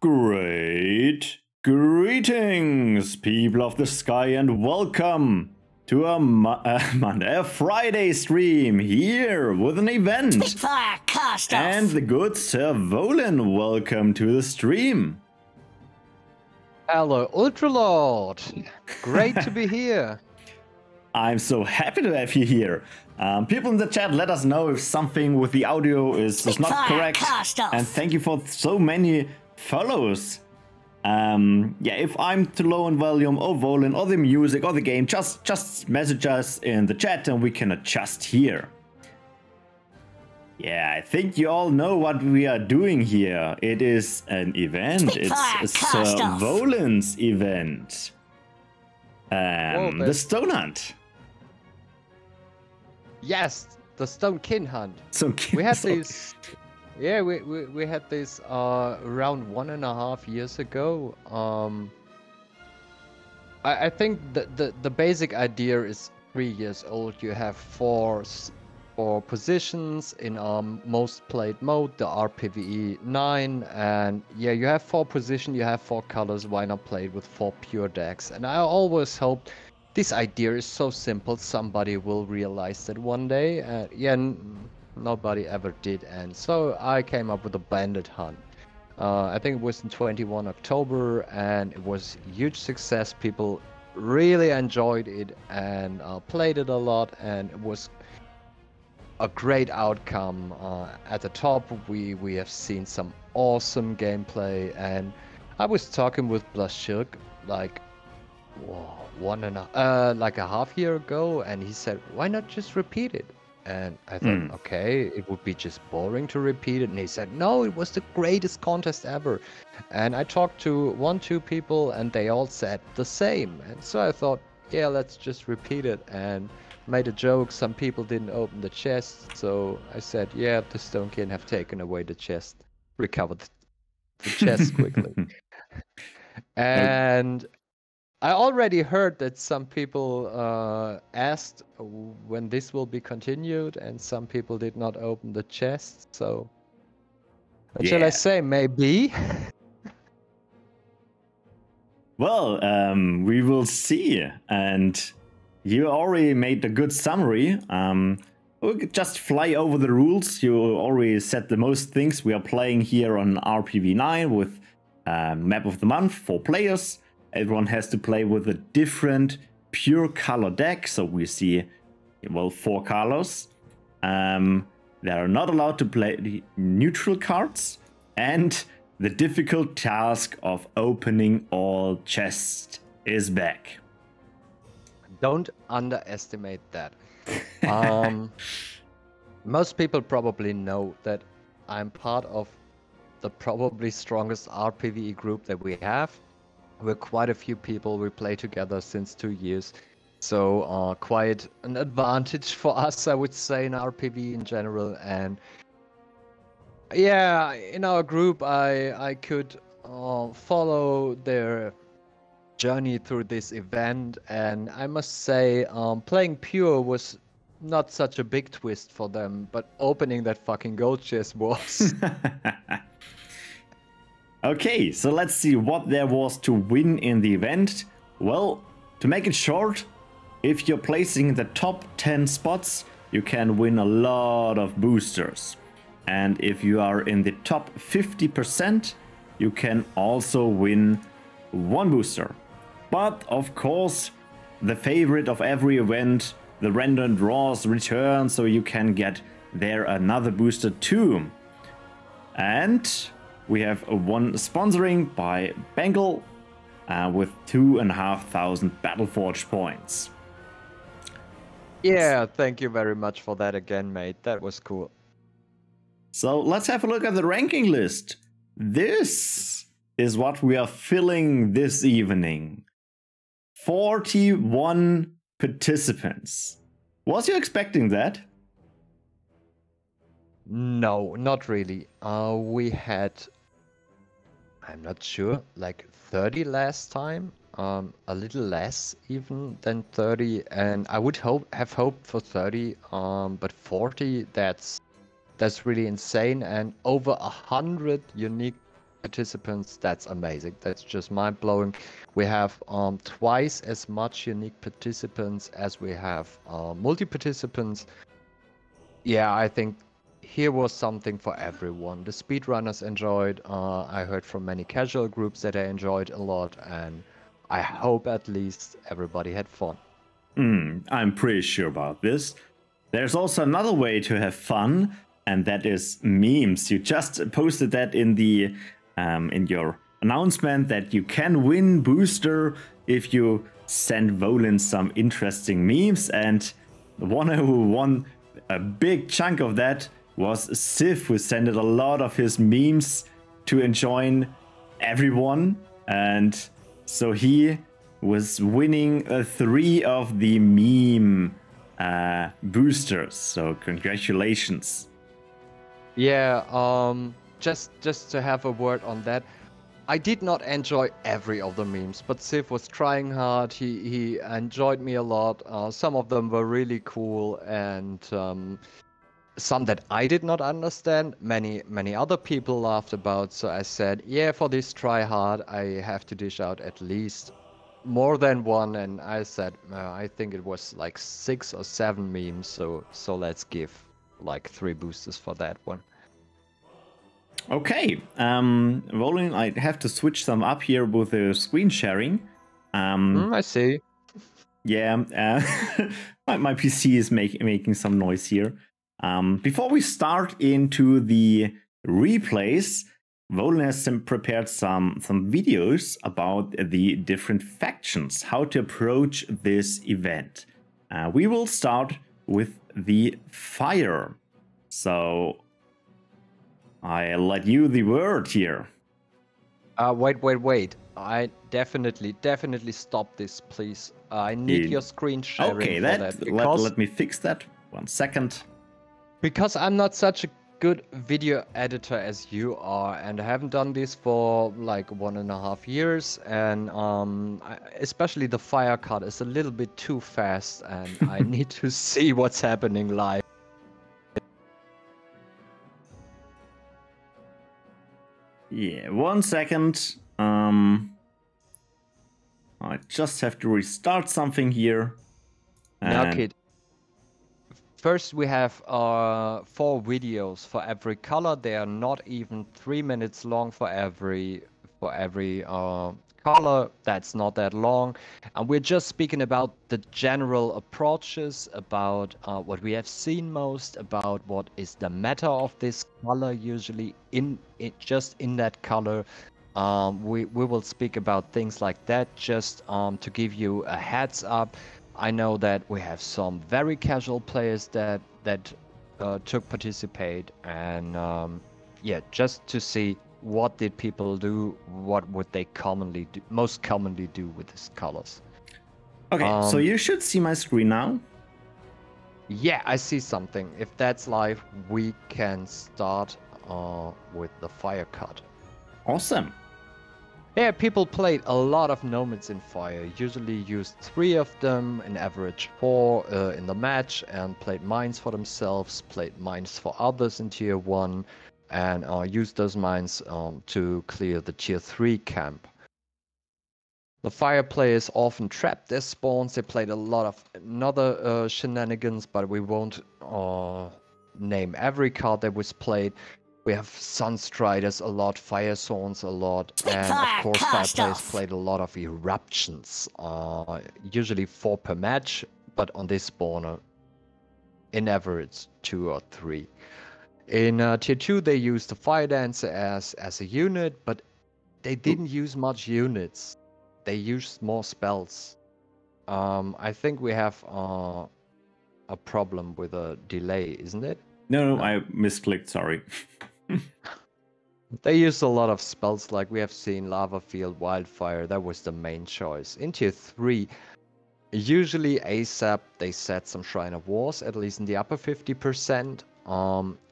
Great greetings, people of the sky, and welcome to a Friday stream here with an event. Spitfire, cast off. And the good Sir Volin, welcome to the stream. Hello, Ultralord. Great to be here. I'm so happy to have you here. People in the chat, let us know if something with the audio is not correct. And thank you for so many follows. Yeah, if I'm too low in volume or volume or the music or the game, just message us in the chat and we can adjust here. Yeah, I think you all know what we are doing here. It is an event. It's Sir Volin's event. The Stone Hunt. Yes, the Stone Kin Hunt. We had these. Yeah, we had this around 1.5 years ago. I think the basic idea is 3 years old. You have four positions in our most played mode, the RPVE 9, and yeah, you have 4 positions, you have 4 colors. Why not play it with 4 pure decks? And I always hoped this idea is so simple, somebody will realize that one day. Yeah. Nobody ever did, and so I came up with a Bandit Hunt. I think it was in 21 October, and it was a huge success. People really enjoyed it and played it a lot, and it was a great outcome. At the top, we have seen some awesome gameplay, and I was talking with Blashirk like like a half year ago, and he said, "Why not just repeat it?" And I thought, okay, it would be just boring to repeat it. And he said, no, it was the greatest contest ever. And I talked to 1-2 people and they all said the same. And so I thought, yeah, let's just repeat it, and made a joke. Some people didn't open the chest. So I said, yeah, the Stone Kin have taken away the chest, recovered the chest quickly. And I already heard that some people asked when this will be continued, and some people did not open the chest. So, what shall I say? Maybe. Well, we will see. And you already made a good summary. We could just fly over the rules. You already said the most things. We are playing here on RPV9 with Map of the Month, 4 players. Everyone has to play with a different pure color deck. So we see, well, 4 colors. They are not allowed to play the neutral cards. And the difficult task of opening all chests is back. Don't underestimate that. Most people probably know that I'm part of the probably strongest RPVE group that we have. We're quite a few people. We play together since 2 years. So quite an advantage for us, I would say, in RPV in general. And yeah, in our group, I could follow their journey through this event. And I must say, playing pure was not such a big twist for them. But opening that fucking gold chest was. Okay, so let's see what there was to win in the event. Well, to make it short, if you're placing in the top 10 spots, you can win a lot of boosters. And if you are in the top 50%, you can also win 1 booster. But of course, the favorite of every event, the random draws return, so you can get there another booster too. And we have one sponsoring by Bengal with 2,500 Battleforge points. Yeah, thank you very much for that again, mate. That was cool. So let's have a look at the ranking list. This is what we are filling this evening. 41 participants. Was you expecting that? No, not really. We had, I'm not sure, like 30 last time. A little less even than 30, and I would have hoped for 30. But 40, that's really insane, and over 100 unique participants, that's amazing. That's just mind-blowing. We have twice as much unique participants as we have multi-participants. Yeah, I think here was something for everyone. The speedrunners enjoyed. I heard from many casual groups that they enjoyed a lot, and I hope at least everybody had fun. I'm pretty sure about this. There's also another way to have fun, and that is memes. You just posted that in the in your announcement that you can win booster if you send Volin some interesting memes, and the one who won a big chunk of that was Sif, who sent a lot of his memes to enjoy everyone, and so he was winning 3 of the meme boosters. So congratulations. Yeah, just to have a word on that. I did not enjoy every of the memes, but Sif was trying hard. He enjoyed me a lot. Some of them were really cool, and some that I did not understand. Many other people laughed about. So I said, yeah, for this try hard, I have to dish out at least more than one. And I said, I think it was like 6 or 7 memes. So let's give like 3 boosters for that one. Okay, Volin, I have to switch some up here with the screen sharing. I see. Yeah, my PC is making some noise here. Before we start into the replays, Volin has prepared some videos about the different factions, how to approach this event. We will start with the fire. So I let you the word here. Wait. I definitely stop this, please. I need your screen sharing okay, for that. Because, let me fix that. 1 second. Because I'm not such a good video editor as you are, and I haven't done this for like 1.5 years, and especially the fire cut is a little bit too fast, and I need to see what's happening live. Yeah, 1 second. I just have to restart something here. Now, kid. First, we have 4 videos for every color. They are not even 3 minutes long for every color. That's not that long, and we're just speaking about the general approaches, about what we have seen most, about what is the meta of this color usually just in that color. We will speak about things like that, just to give you a heads up. I know that we have some very casual players that took participate, and yeah, just to see what did people do, what would they most commonly do with these colors. Okay, so you should see my screen now. Yeah, I see something. If that's live, we can start with the fire cut. Awesome. Yeah, people played a lot of nomads in fire, usually used 3 of them, an average 4 in the match, and played mines for themselves, played mines for others in tier 1, and used those mines to clear the tier 3 camp. The fire players often trapped their spawns. They played a lot of another shenanigans, but we won't name every card that was played. We have Sunstriders a lot, Fire Swans a lot, and of course fire players played a lot of Eruptions, usually 4 per match, but on this spawner, in average 2 or 3. In tier 2 they used the Fire Dancer as a unit, but they didn't use much units. They used more spells. I think we have a problem with a delay, isn't it? No, I misclicked, sorry. They used a lot of spells, like we have seen Lava Field, Wildfire. That was the main choice. In tier 3, usually ASAP they set some Shrine of Wars, at least in the upper 50%.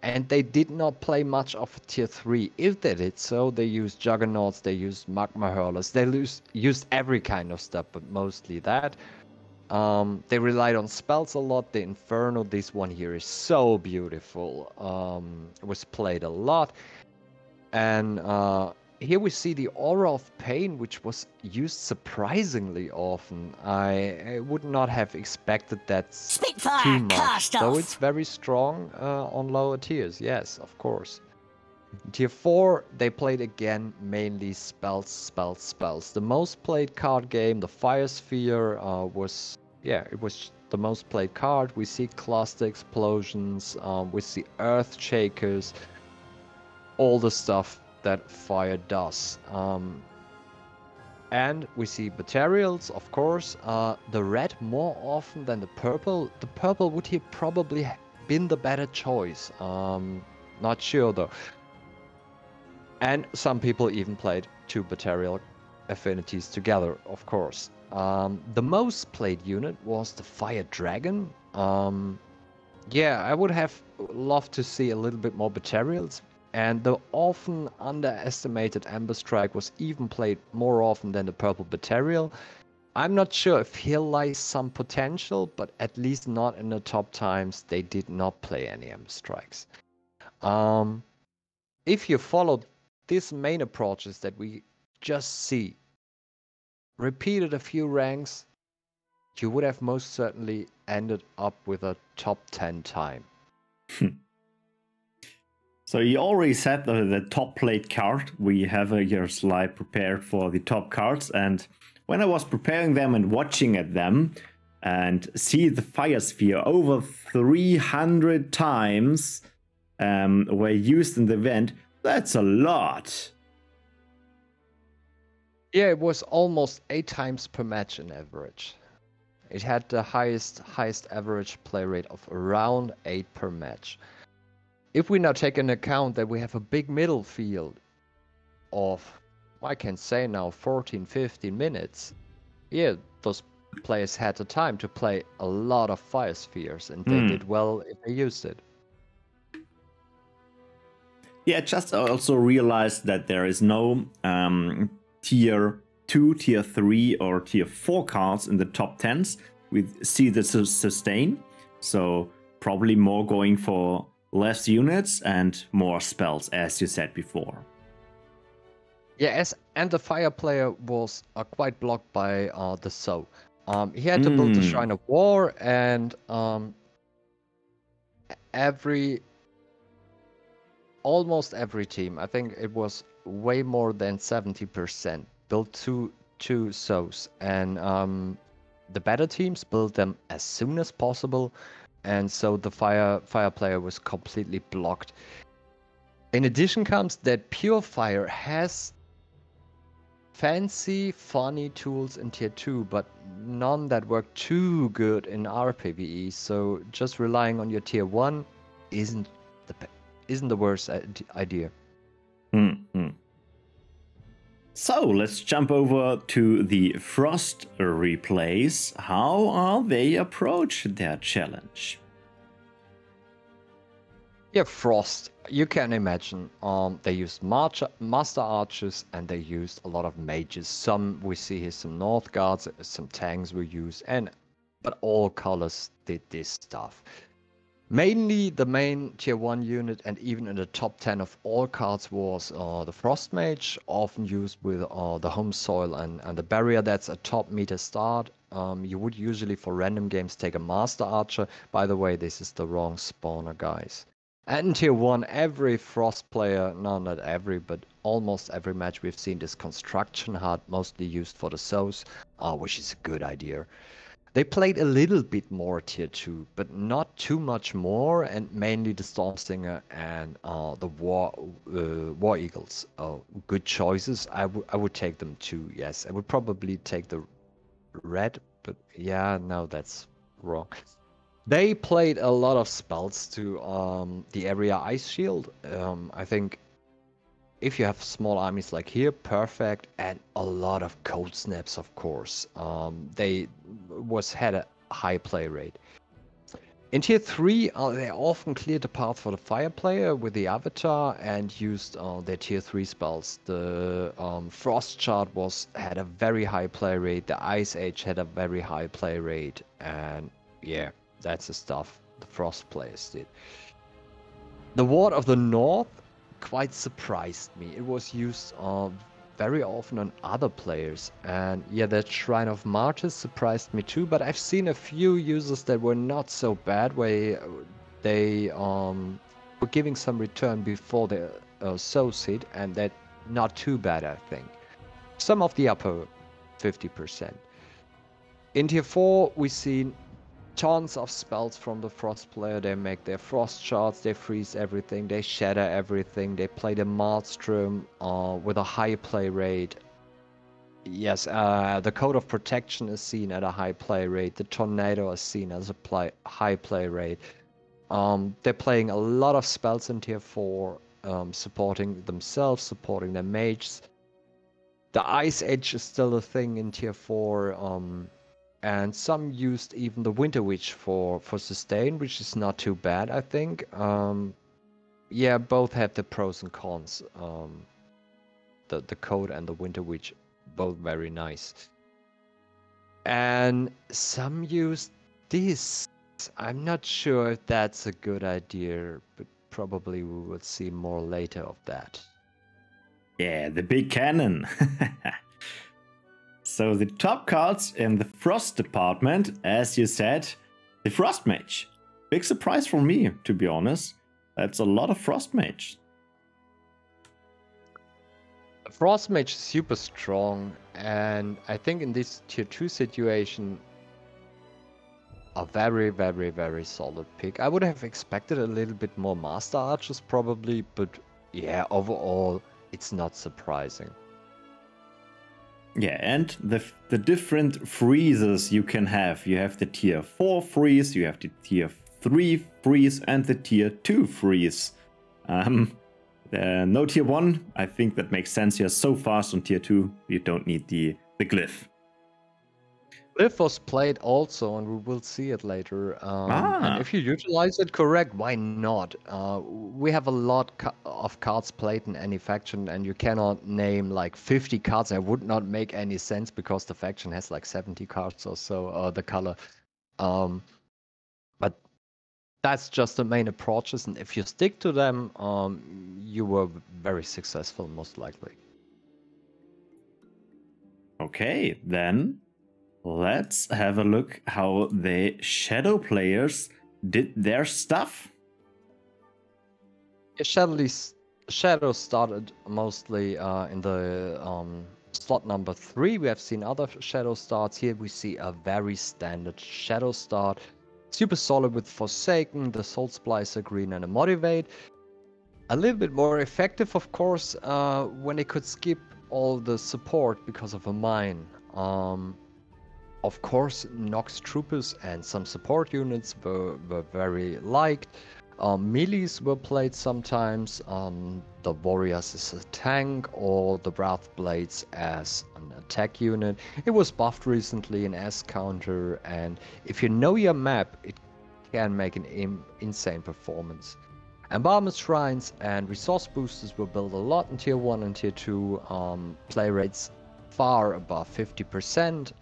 And they did not play much of tier 3. If they did so, they used Juggernauts, they used Magma Hurlers, they used every kind of stuff, but mostly that. They relied on spells a lot. The Inferno, this one here is so beautiful. It was played a lot. And here we see the Aura of Pain, which was used surprisingly often. I would not have expected that Spitfire, too much, cast though off. it's very strong on lower tiers. Yes, of course. Tier 4, they played again mainly spells, spells, spells. The most played card game, the Fire Sphere, was, yeah, it was the most played card. We see Cluster Explosions, we see Earth Shakers, all the stuff that fire does. And we see materials, of course. The red more often than the purple. The purple would here probably been the better choice. Not sure though. And some people even played two material affinities together, of course. The most played unit was the Fire Dragon. Yeah, I would have loved to see a little bit more materials. And the often underestimated Ember Strike was even played more often than the purple material. I'm not sure if here lies some potential, but at least not in the top times they did not play any Ember Strikes. If you followed these main approaches that we just see repeated a few ranks, you would have most certainly ended up with a top 10 time. So you already said the top played card. We have your slide prepared for the top cards, and when I was preparing them and watching at them and see the Fire Sphere over 300 times were used in the event, that's a lot. Yeah, it was almost 8 times per match in average. It had the highest average play rate of around 8 per match. If we now take into account that we have a big middle field of, I can say now, 14, 15 minutes, yeah, those players had the time to play a lot of Fire Spheres, and they did well if they used it. Yeah, just also realized that there is no tier 2, tier 3, or tier 4 cards in the top 10s. We see the sustain, so probably more going for less units and more spells, as you said before. Yeah, and the Fire player was quite blocked by the Soul. He had to build the Shrine of War, and almost every team, I think it was way more than 70%, built two Souls, and the better teams built them as soon as possible, and so the Fire player was completely blocked. In addition comes that Pure Fire has fancy, funny tools in tier 2, but none that work too good in RPVE, so just relying on your tier 1 isn't the worst idea. So let's jump over to the Frost replays. How are they approach their challenge? Yeah, Frost. You can imagine. They used Master Archers, and they used a lot of mages. Some we see here, some North Guards, some tanks were used, but all colors did this stuff. Mainly the main tier 1 unit, and even in the top 10 of all cards, was the Frost Mage, often used with the Home Soil and the Barrier. That's a top meter start. You would usually for random games take a Master Archer. By the way, this is the wrong spawner, guys. And in tier 1, every Frost player, no, not every, but almost every match we've seen this Construction Hut, mostly used for the Souls, which is a good idea. They played a little bit more tier 2, but not too much more, and mainly the Stormstinger and the War Eagles. Good choices. I would take them too, yes. I would probably take the red, but yeah, no, that's wrong. They played a lot of spells to the area Ice Shield. I think if you have small armies like here, perfect, and a lot of Cold Snaps, of course. They had a high play rate. In tier 3, they often cleared the path for the Fire player with the Avatar and used their tier 3 spells. The Frost Chart had a very high play rate, the Ice Age had a very high play rate, and yeah, that's the stuff the Frost players did. The Ward of the North quite surprised me. It was used very often on other players, and yeah, that Shrine of Martyrs surprised me too. But I've seen a few users that were not so bad, where they were giving some return before the soul seed, and that not too bad, I think. Some of the upper 50%. In tier 4, we see tons of spells from the Frost player. They make their Frost shards, they freeze everything, they shatter everything, they play the Maelstrom with a high play rate. Yes, the Code of Protection is seen at a high play rate. The Tornado is seen as a high play rate. They're playing a lot of spells in tier 4, supporting themselves, supporting their mages. The Ice Edge is still a thing in tier 4, and some used even the Winter Witch for sustain, which is not too bad, I think. Yeah, both have the pros and cons. The Code and the Winter Witch, both very nice. And some used this. I'm not sure if that's a good idea, but probably we will see more later of that. Yeah, the big cannon. So the top cards in the Frost department, as you said, the Frost Mage. Big surprise for me, to be honest. That's a lot of Frost Mage. Frost Mage is super strong, and I think in this tier 2 situation, a very, very, very solid pick. I would have expected a little bit more Master Archers probably, but yeah, overall, it's not surprising. Yeah, and the different freezes you can have. You have the tier 4 freeze, you have the tier 3 freeze, and the tier 2 freeze. No tier 1, I think that makes sense. You're so fast on tier 2, you don't need the glyph. Glyph was played also, and we will see it later. And if you utilize it correct, why not? We have a lot of cards played in any faction, and you cannot name like 50 cards. That would not make any sense because the faction has like 70 cards or so, the color. But that's just the main approaches, and if you stick to them, you were very successful, most likely. Okay, then let's have a look how the Shadow players did their stuff. Shadow started mostly in the slot number 3. We have seen other Shadow starts. Here we see a very standard Shadow start. Super solid with Forsaken, the Soul Splicer Green, and a Motivate. A little bit more effective, of course, when they could skip all the support because of a mine. Of course, Nox Troopers and some support units were very liked. Melees were played sometimes. The Warriors as a tank, or the Wrath Blades as an attack unit. It was buffed recently in S counter, and if you know your map, it can make an insane performance. Embalmer Shrines and Resource Boosters were built a lot in tier 1 and tier 2. Play rates far above 50%.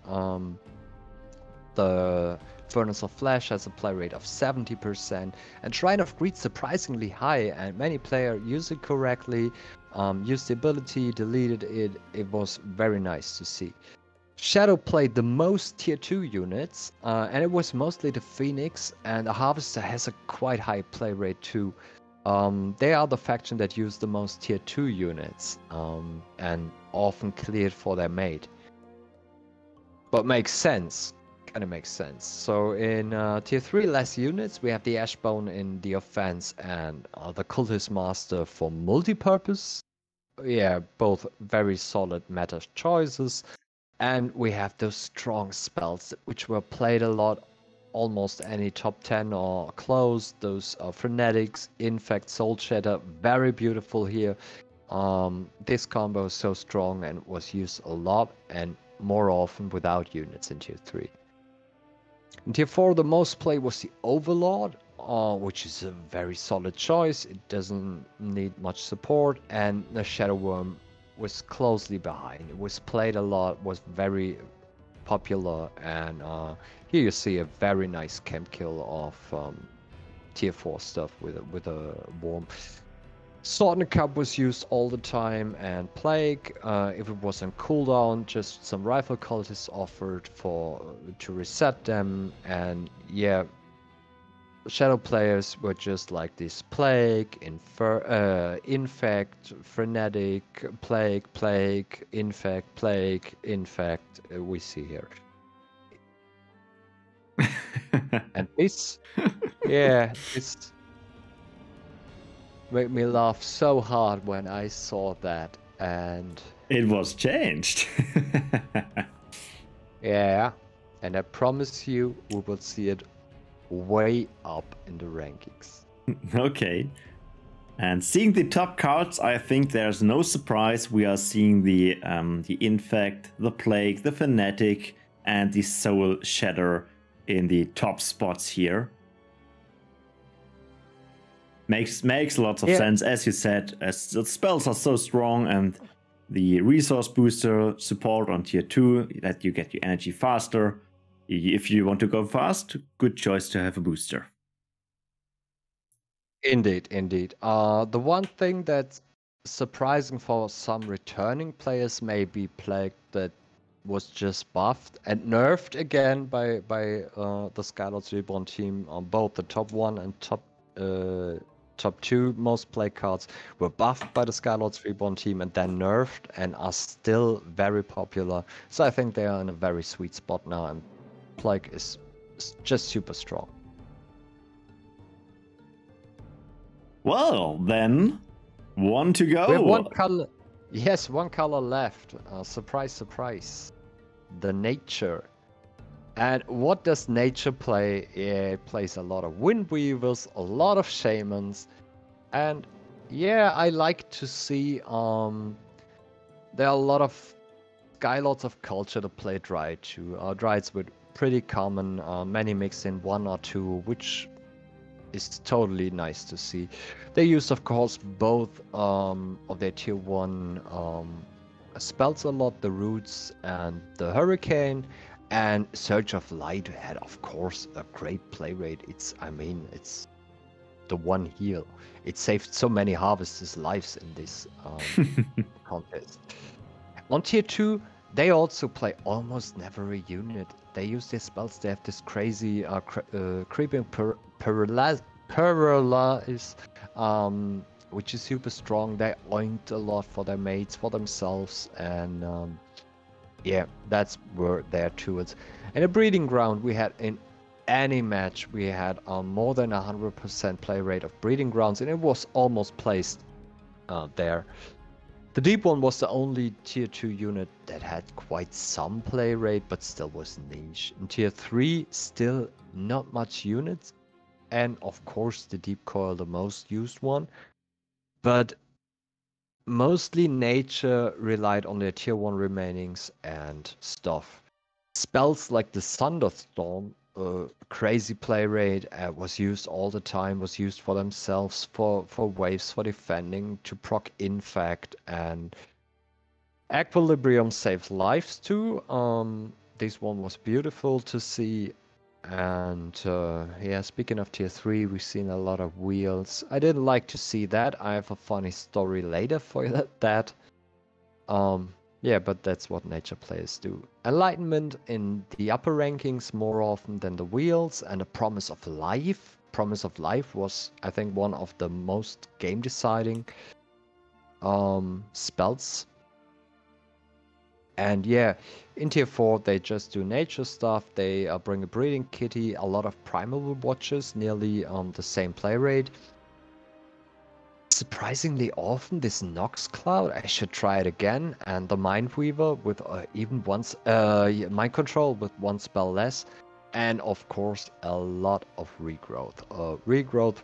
The Furnace of Flesh has a play rate of 70%, and Shrine of Greed surprisingly high, and many players use it correctly, used the ability, deleted it. It was very nice to see. Shadow played the most tier 2 units, and it was mostly the Phoenix, and the Harvester has a quite high play rate too. They are the faction that use the most tier 2 units, and often cleared for their mate. But makes sense. Kind of makes sense. So in tier 3 less units, we have the Ashbone in the offense and the Cultist Master for multi-purpose. Yeah, both very solid meta choices. And we have those strong spells which were played a lot, almost any top 10 or close. Those Frenetics, Infect, Soul Shatter, very beautiful here. This combo is so strong and was used a lot and more often without units in tier 3. In tier 4, the most played was the Overlord, which is a very solid choice. It doesn't need much support, and the Shadow Worm was closely behind. It was played a lot, was very popular, and here you see a very nice camp kill of tier 4 stuff with a worm. Sword and Cup was used all the time, and Plague. If it was on cooldown, just some rifle cultists offered to reset them, and yeah, shadow players were just like this: Plague, Infect, Frenetic, Plague, Infect. We see here, and this, yeah, this made me laugh so hard when I saw that, and It was changed. yeah, and I promise you, we will see it way up in the rankings. Okay. And seeing the top cards, I think there's no surprise we are seeing the Infect, the Plague, the Fanatic, and the Soul Shatter in the top spots here. Makes lots of sense, as you said, as the spells are so strong and the resource booster support on tier 2 that you get your energy faster. If you want to go fast, good choice to have a booster. Indeed, indeed. The one thing that's surprising for some returning players may be Plague that was just buffed and nerfed again by the Skylords Reborn team on both the top 1 and top 2 most played cards were buffed by the Skylords Reborn team and then nerfed and are still very popular. So I think they are in a very sweet spot now, and Plague is just super strong. Well, then, one to go. We have one color. Yes, one color left. Surprise, surprise. The Nature. And what does Nature play? It plays a lot of Wind Weavers, a lot of Shamans. And yeah, I like to see there are a lot of Skylords of Culture to play Dryad too. Dryads were pretty common, many mixed in 1 or 2, which is totally nice to see. They use, of course, both of their tier 1 spells a lot, the Roots and the Hurricane, and Surge of Light had, of course, a great play rate. It's the one heal. It saved so many Harvesters' lives in this contest. On tier 2, they also play almost never a unit. They use their spells. They have this crazy creeping paralyze, which is super strong. They oinked a lot for their mates, for themselves, and yeah, that's where they're towards. In a Breeding Ground, we had in any match we had more than 100% play rate of Breeding Grounds, and it was almost placed there. The Deep One was the only tier 2 unit that had quite some play rate, but still was niche. In tier 3, still not much units, and of course the Deep Coil, the most used one. But mostly Nature relied on their tier 1 remainings and stuff. Spells like the Thunderstorm, crazy play rate, was used all the time, was used for themselves, for waves, for defending, to proc Infect, and Equilibrium saved lives too. This one was beautiful to see. And yeah, speaking of tier 3, we've seen a lot of wheels. I didn't like to see that. I have a funny story later for that. Yeah, but that's what Nature players do. Enlightenment in the upper rankings more often than the wheels, and a Promise of Life. Promise of Life was, I think, one of the most game deciding spells. And yeah, in tier 4 they just do nature stuff. They bring a Breeding Kitty, a lot of Primal Watchers, nearly the same play rate. Surprisingly often this Nox Cloud, I should try it again, and the Mind Weaver with even once Mind Control with 1 spell less, and of course a lot of regrowth. Regrowth.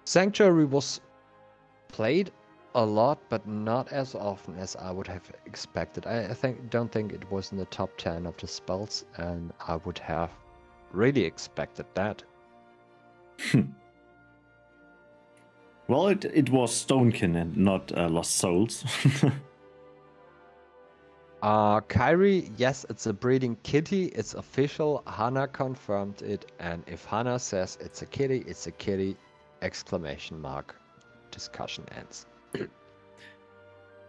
Sanctuary was played a lot, but not as often as I would have expected. I don't think it was in the top 10 of the spells, and I would have really expected that. Well, it was Stonekin and not Lost Souls. Kyrie, yes, it's a Breeding Kitty. It's official. Hannah confirmed it, and if Hannah says it's a kitty, it's a kitty. Exclamation mark. Discussion ends.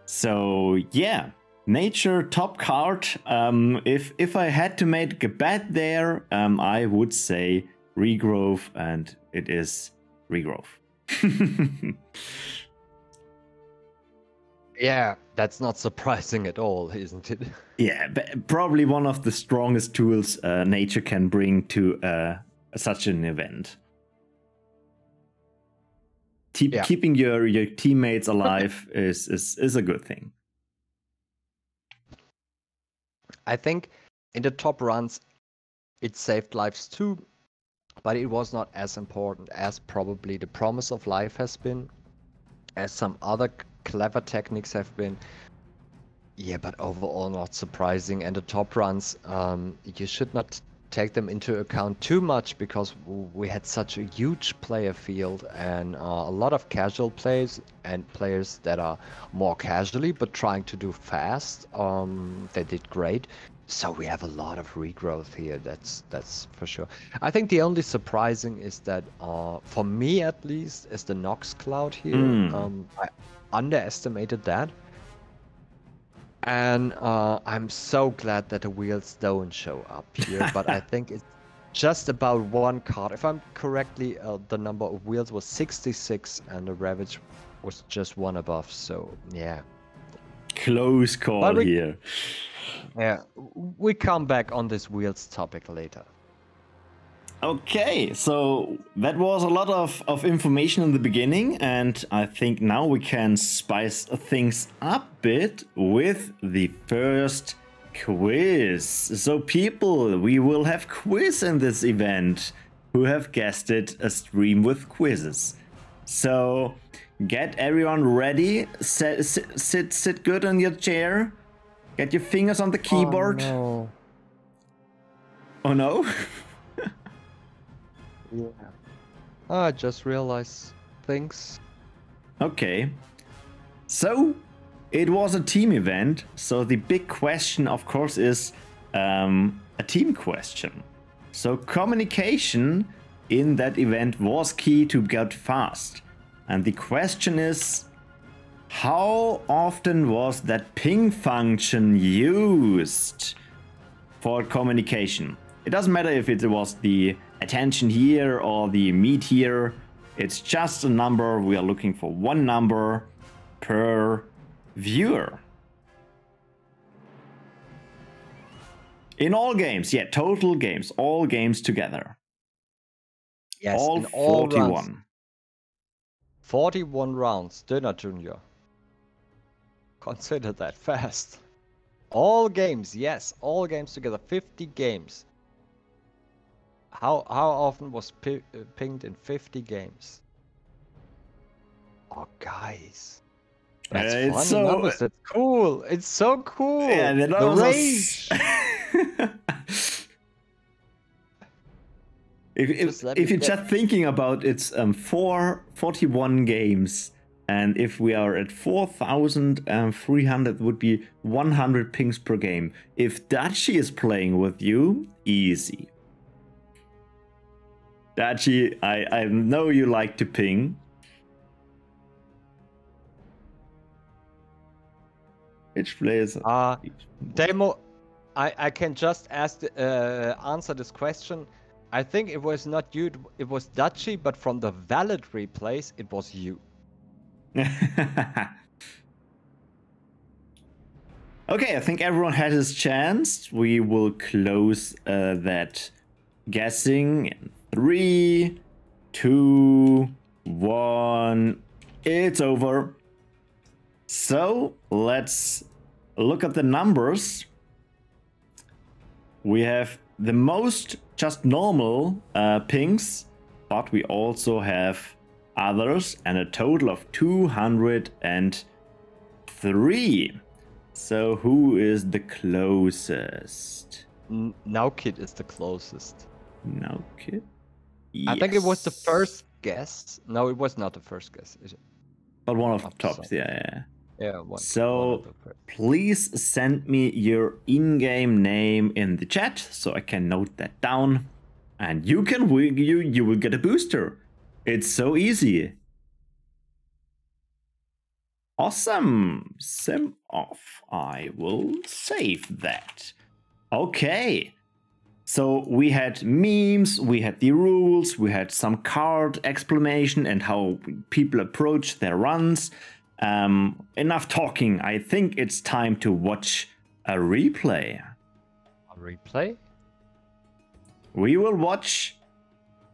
So yeah, nature top card. If I had to make a bet there, I would say regrowth, and it is regrowth. Yeah, that's not surprising at all, isn't it? Yeah, probably one of the strongest tools nature can bring to such an event. Keeping your teammates alive is a good thing. I think in the top runs, it saved lives too, but it was not as important as probably the promise of life has been, as some other clever techniques have been. Yeah, but overall not surprising. And the top runs, you should not take them into account too much, because we had such a huge player field and a lot of casual players and players that are more casually but trying to do fast. They did great. So we have a lot of regrowth here. That's for sure. I think the only surprising is that, for me at least, is the Nox Cloud here. I underestimated that. And I'm so glad that the wheels don't show up here, but I think it's just about one card. If I'm correctly, the number of wheels was 66 and the Ravage was just one above, so yeah. Close call here. Yeah, we come back on this wheels topic later. Okay, so that was a lot of information in the beginning, and I think now we can spice things up a bit with the first quiz. So people, we will have quiz in this event. Who have guessed it, a stream with quizzes. So get everyone ready, sit good on your chair, get your fingers on the keyboard. Oh no. Oh no? Yeah. I just realized things. Okay. So, it was a team event, so the big question, of course, is a team question. So, communication in that event was key to get fast. And the question is, how often was that ping function used for communication? It doesn't matter if it was the attention here or the meet here. It's just a number. We are looking for one number per viewer. In all games, yeah, total games, all games together. Yes, all in all 41. rounds. 41 rounds, Döner Junior. Consider that fast. All games, yes, all games together, 50 games. How often was pinged in 50 games? Oh, guys. That's funny so numbers. That's cool. It's so cool. Yeah, the range. if you're just thinking about it's 41 games, and if we are at 4,300, would be 100 pings per game. If Dachi is playing with you, easy. Dachi, I know you like to ping. Which plays? Demo, I can just ask answer this question. I think it was not you, it was Dachi, but from the valid replays, it was you. Okay, I think everyone had his chance. We will close that guessing in 3, 2, 1. It's over. So let's look at the numbers. We have the most just normal pings, but we also have others, and a total of 203. So who is the closest? Naukid is the closest. Naukid? Yes. I think it was the first guess. No, it was not the first guess, is it? But one of the tops, yeah. Yeah, one. So please send me your in-game name in the chat so I can note that down, and you can you will get a booster It's so easy. Awesome. Sim off. I will save that. Okay. So we had memes, we had the rules, we had some card explanation and how people approach their runs. Enough talking. I think it's time to watch a replay. A replay? We will watch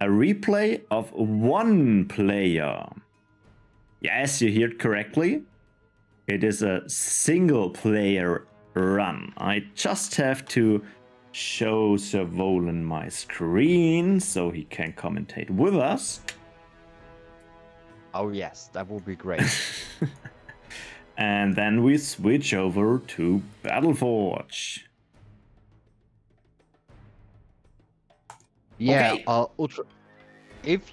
a replay of one player. Yes, you heard correctly. It is a single player run. I just have to show Sir Volan my screen so he can commentate with us. Oh yes, that would be great. And then we switch over to Battleforge. Yeah, Okay. Ultra. If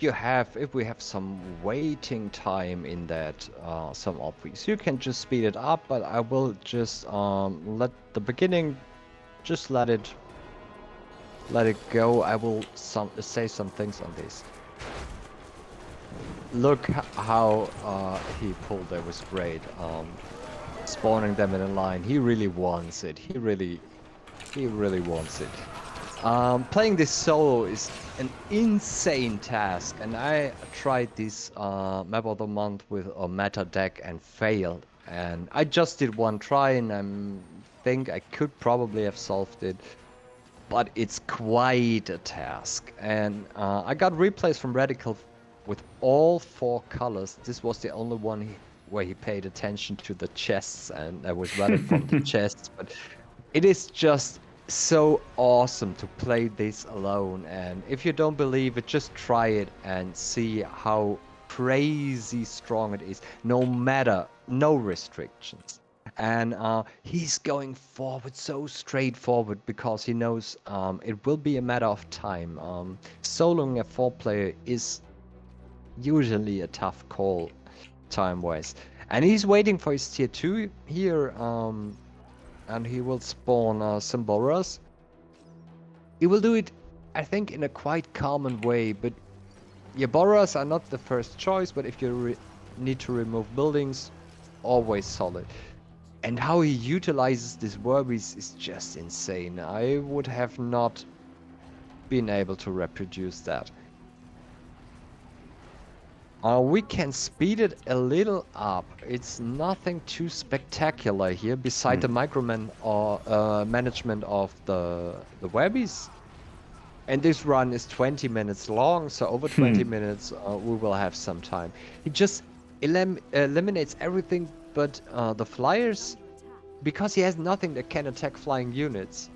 we have some waiting time in that some obvious, you can just speed it up. But I will just let the beginning, just let it go. I will say some things on this. Look how he pulled. That was great. Spawning them in a line. He really wants it. He really wants it. Playing this solo is an insane task, and I tried this map of the month with a meta deck and failed. And I just did one try, and I think I could probably have solved it, but it's quite a task. And I got replays from Radical with all 4 colors. This was the only one where he paid attention to the chests, and that was valid from the chests. But it is just so awesome to play this alone, and if you don't believe it, just try it and see how crazy strong it is, no restrictions. And he's going forward so straightforward because he knows it will be a matter of time. Soloing a 4-player is usually a tough call time-wise, and he's waiting for his tier 2 here. And he will spawn Symboras. He will do it, I think, in a quite common way, but Boras are not the first choice, but if you need to remove buildings, always solid. And how he utilizes this Werbies is just insane. I would have not been able to reproduce that. We can speed it a little up. It's nothing too spectacular here, beside the management of the Werbies. And this run is 20 minutes long, so over 20 minutes we will have some time. He just eliminates everything but the flyers, because he has nothing that can attack flying units.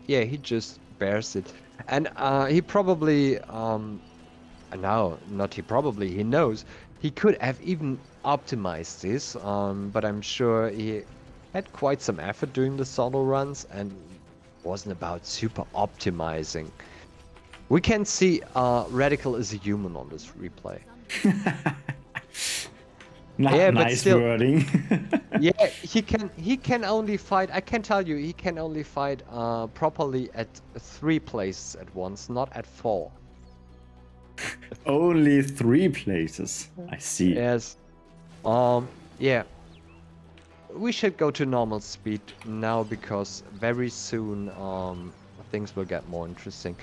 Yeah, he just bears it. And he probably... he knows he could have even optimized this, but I'm sure he had quite some effort doing the solo runs and wasn't about super optimizing. We can see Radical is a human on this replay. Nice still, wording. yeah, he can only fight. I can tell you, he can only fight properly at 3 places at once, not at 4. Only 3 places. I see. Yes. Yeah. We should go to normal speed now, because very soon things will get more interesting.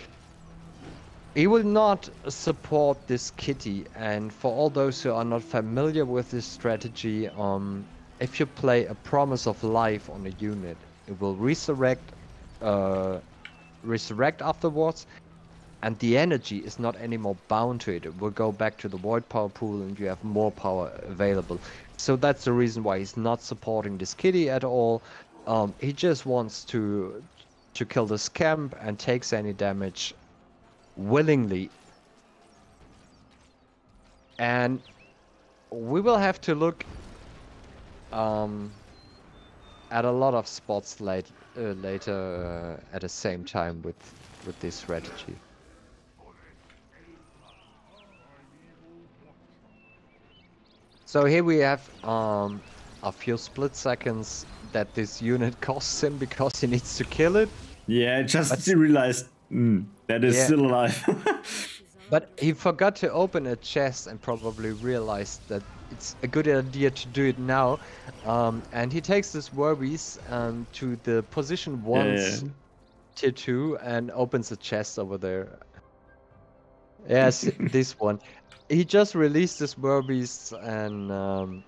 He will not support this kitty, and for all those who are not familiar with this strategy, if you play a Promise of Life on a unit, it will resurrect afterwards. And the energy is not anymore bound to it. It will go back to the void power pool and you have more power available. So that's the reason why he's not supporting this kitty at all. He just wants to kill the scamp and takes any damage willingly. And we will have to look at a lot of spots later at the same time with this strategy. So here we have a few split seconds that this unit costs him because he needs to kill it. Yeah, I just realized that is still alive. But he forgot to open a chest and probably realized that it's a good idea to do it now. And he takes this Werbies to the position once tier 2 and opens a chest over there. Yes, this one. He just released this Werbies, and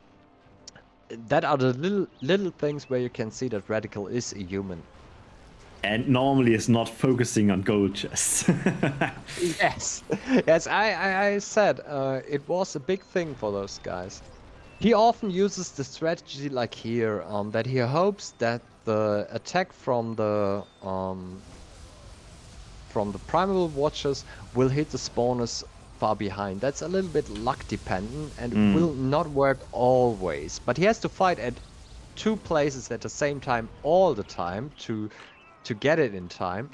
that are the little things where you can see that Radical is a human. And normally is not focusing on gold chests. Yes, yes. I said it was a big thing for those guys. He often uses the strategy like here, that he hopes that the attack from the Primal Watchers will hit the spawners far behind. That's a little bit luck dependent and will not work always. But he has to fight at 2 places at the same time all the time to get it in time,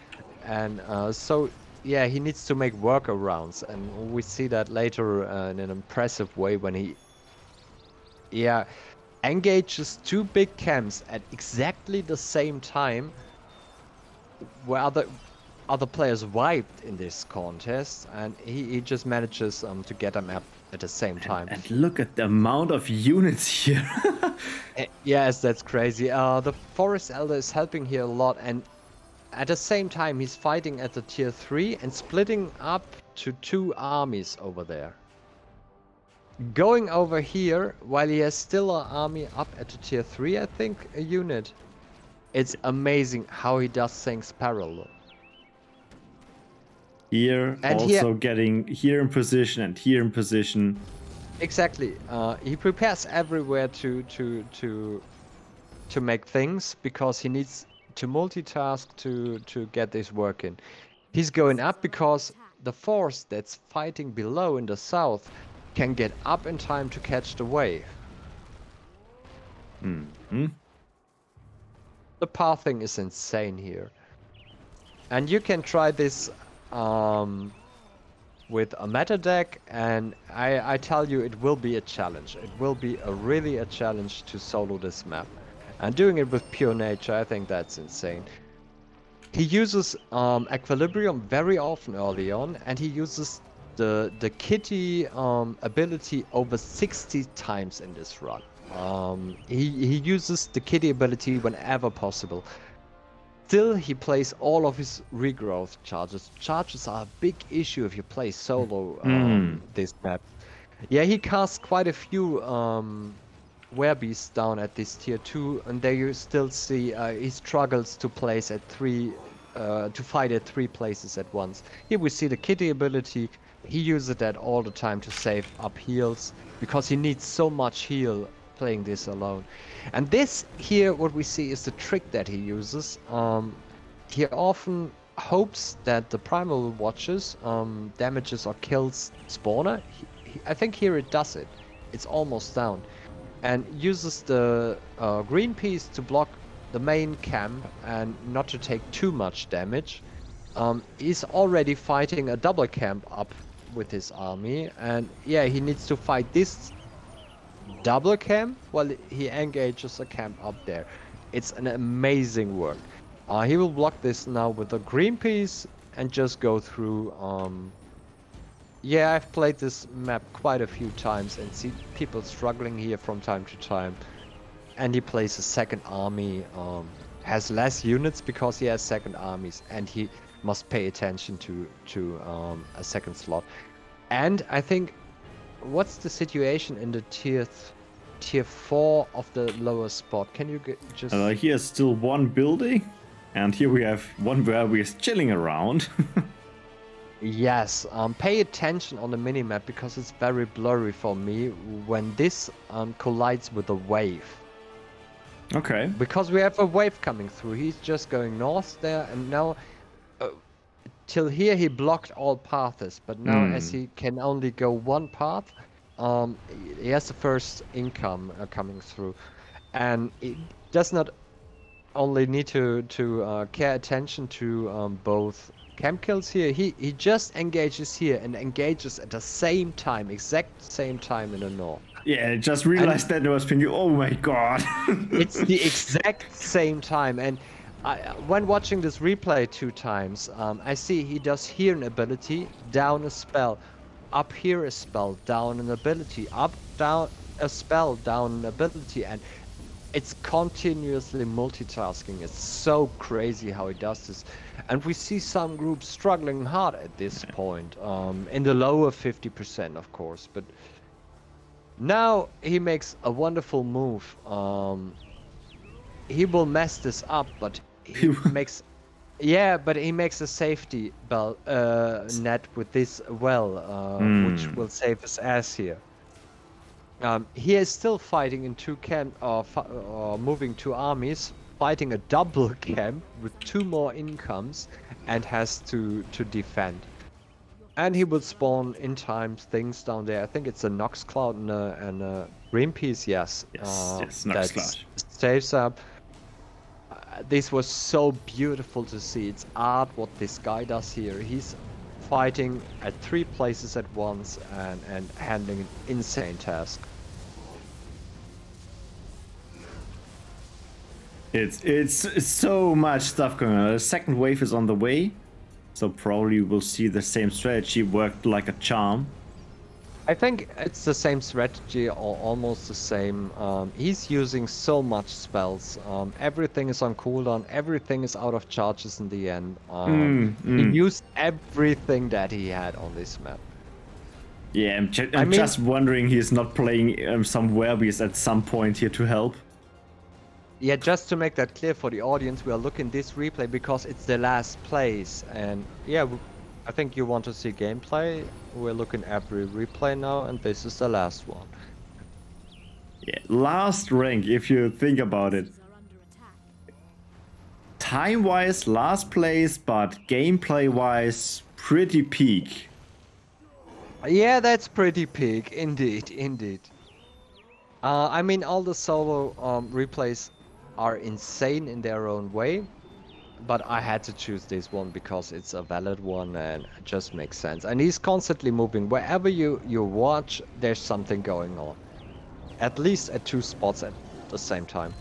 and so yeah, he needs to make workarounds, and we see that later in an impressive way when he engages 2 big camps at exactly the same time, where other players wiped in this contest, and he just manages to get them up at the same time. And look at the amount of units here. Yes, that's crazy. The Forest Elder is helping here a lot, and at the same time he's fighting at the tier 3 and splitting up to 2 armies over there. Going over here while he has still an army up at the tier 3, I think, a unit. It's amazing how he does things parallel. Here, and also getting here in position and here in position. Exactly. He prepares everywhere to make things, because he needs to multitask to get this working. He's going up because the force that's fighting below in the south can get up in time to catch the wave. The pathing is insane here. And you can try this with a meta deck, and I tell you, it will be a challenge. It will be really a challenge to solo this map. And doing it with pure nature, I think that's insane. He uses Equilibrium very often early on, and he uses the Kitty ability over 60 times in this run. He uses the Kitty ability whenever possible. Still, he plays all of his regrowth charges. Charges are a big issue if you play solo this map. Yeah, he casts quite a few Werbeasts down at this tier 2, and there you still see he struggles to place at 3, to fight at 3 places at once. Here we see the Kitty ability. He uses that all the time to save up heals, because he needs so much heal playing this alone. And this here, what we see is the trick that he uses. He often hopes that the Primal Watchers damages or kills spawner. I think here it does it. It's almost down. And uses the green piece to block the main camp and not to take too much damage. He's already fighting a double camp up with his army, and yeah, he needs to fight this double camp while he engages a camp up there. It's an amazing work. He will block this now with a green piece and just go through. Yeah, I've played this map quite a few times and see people struggling here from time to time. And he plays a second army, has less units because he has second armies, and he must pay attention to a second slot. And I think, what's the situation in the tier 4 of the lower spot? Can you just... Here's still one building, and here we have one where we're chilling around. Yes, pay attention on the minimap, because it's very blurry for me when this collides with a wave. Okay. Because we have a wave coming through. He's just going north there, and now till here he blocked all paths, but now as he can only go one path, he has the first income coming through, and it does not only need to care attention to both camp kills here. He just engages here and engages at the same time, exact same time in the north. Yeah, I just realized that I was thinking, oh my god. It's the exact same time, and When watching this replay 2 times, I see he does here an ability, down a spell, up here a spell, down an ability, up, down a spell, down an ability, and it's continuously multitasking. It's so crazy how he does this. And we see some groups struggling hard at this point, in the lower 50%, of course. But now he makes a wonderful move. He will mess this up, but he makes... Yeah, but he makes a safety net with this which will save his ass here. He is still fighting in moving 2 armies, fighting a double camp with 2 more incomes, and has to defend. And he will spawn in time things down there. I think it's a Nox Cloud and a Greenpeace, yes. Yes, Nox Cloud. Saves up. This was so beautiful to see. It's art what this guy does here. He's fighting at 3 places at once and handling an insane task. It's so much stuff going on. The second wave is on the way, so probably we'll see the same strategy worked like a charm. I think it's the same strategy or almost the same. He's using so much spells. Everything is on cooldown. Everything is out of charges in the end. He used everything that he had on this map. Yeah, I'm just wondering he's not playing some Werbies at some point here to help. Yeah, just to make that clear for the audience, we are looking this replay because it's the last place. And yeah, I think you want to see gameplay. We're looking every replay now, and this is the last one. Yeah, last rank, if you think about it. Time-wise, last place, but gameplay-wise, pretty peak. Yeah, that's pretty peak, indeed, indeed. I mean, all the solo replays are insane in their own way. But I had to choose this one because it's a valid one and it just makes sense. And he's constantly moving. Wherever you watch, there's something going on. At least at 2 spots at the same time.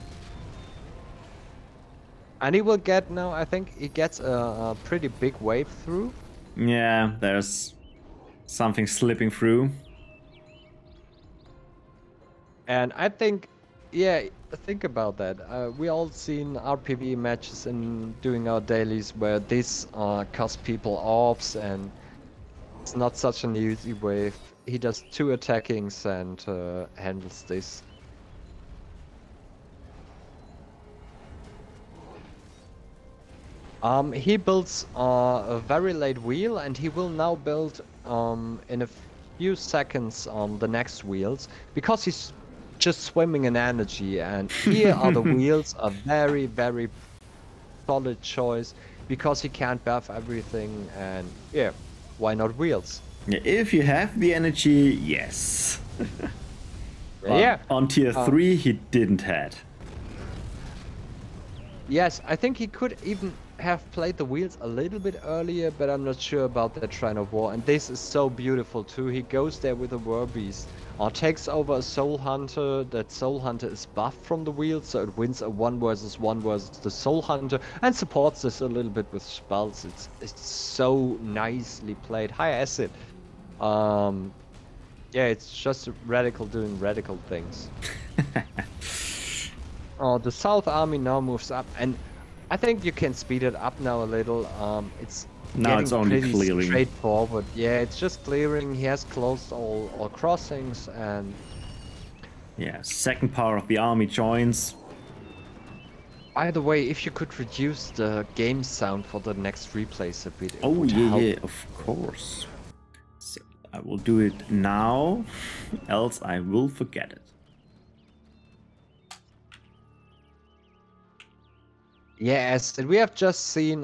And he will get now, I think he gets a pretty big wave through. Yeah, there's something slipping through. And I think, yeah, think about that. We all seen RPV matches and doing our dailies where this cuts people off, and it's not such an easy wave. He does 2 attackings and handles this. He builds a very late wheel, and he will now build in a few seconds the next wheels because he's just swimming in energy, and here are the wheels, a very, very solid choice because he can't buff everything, and yeah, why not wheels? Yeah, if you have the energy, yes. Yeah. On tier 3 he didn't had. Yes, I think he could even have played the wheels a little bit earlier, but I'm not sure about that Shrine of War. And this is so beautiful too. He goes there with a Werbeast, takes over a Soul Hunter. That Soul Hunter is buffed from the wheels, so it wins a 1 versus 1 versus the Soul Hunter, and supports this a little bit with spells. It's so nicely played. High acid. Yeah, it's just Radical doing radical things. The South Army now moves up, and I think you can speed it up now a little. It's now it's only pretty clearing. Straightforward. Yeah, it's just clearing. He has closed all crossings, and yeah, second part of the army joins. By the way, if you could reduce the game sound for the next replays a bit. Oh yeah, of course. So I will do it now, else I will forget it. Yes, and we have just seen,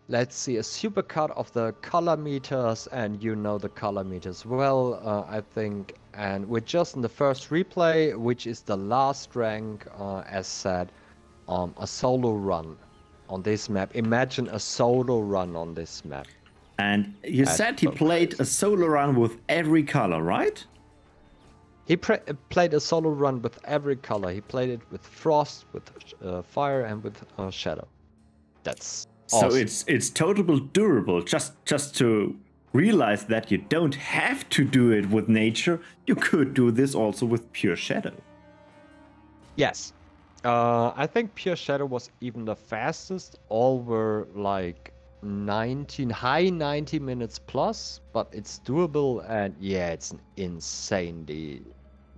let's see, a supercut of the color meters, and you know the color meters well, I think. And we're just in the first replay, which is the last rank, as said, a solo run on this map. Imagine a solo run on this map. And you said he played a solo run with every color, right? He played a solo run with every color. He played it with Frost, with Fire, and with Shadow. That's so awesome. it's totally durable. Just to realize that you don't have to do it with nature. You could do this also with pure Shadow. Yes. I think Pure Shadow was even the fastest. All were like high 90 minutes plus, but it's doable, and yeah, it's an insanely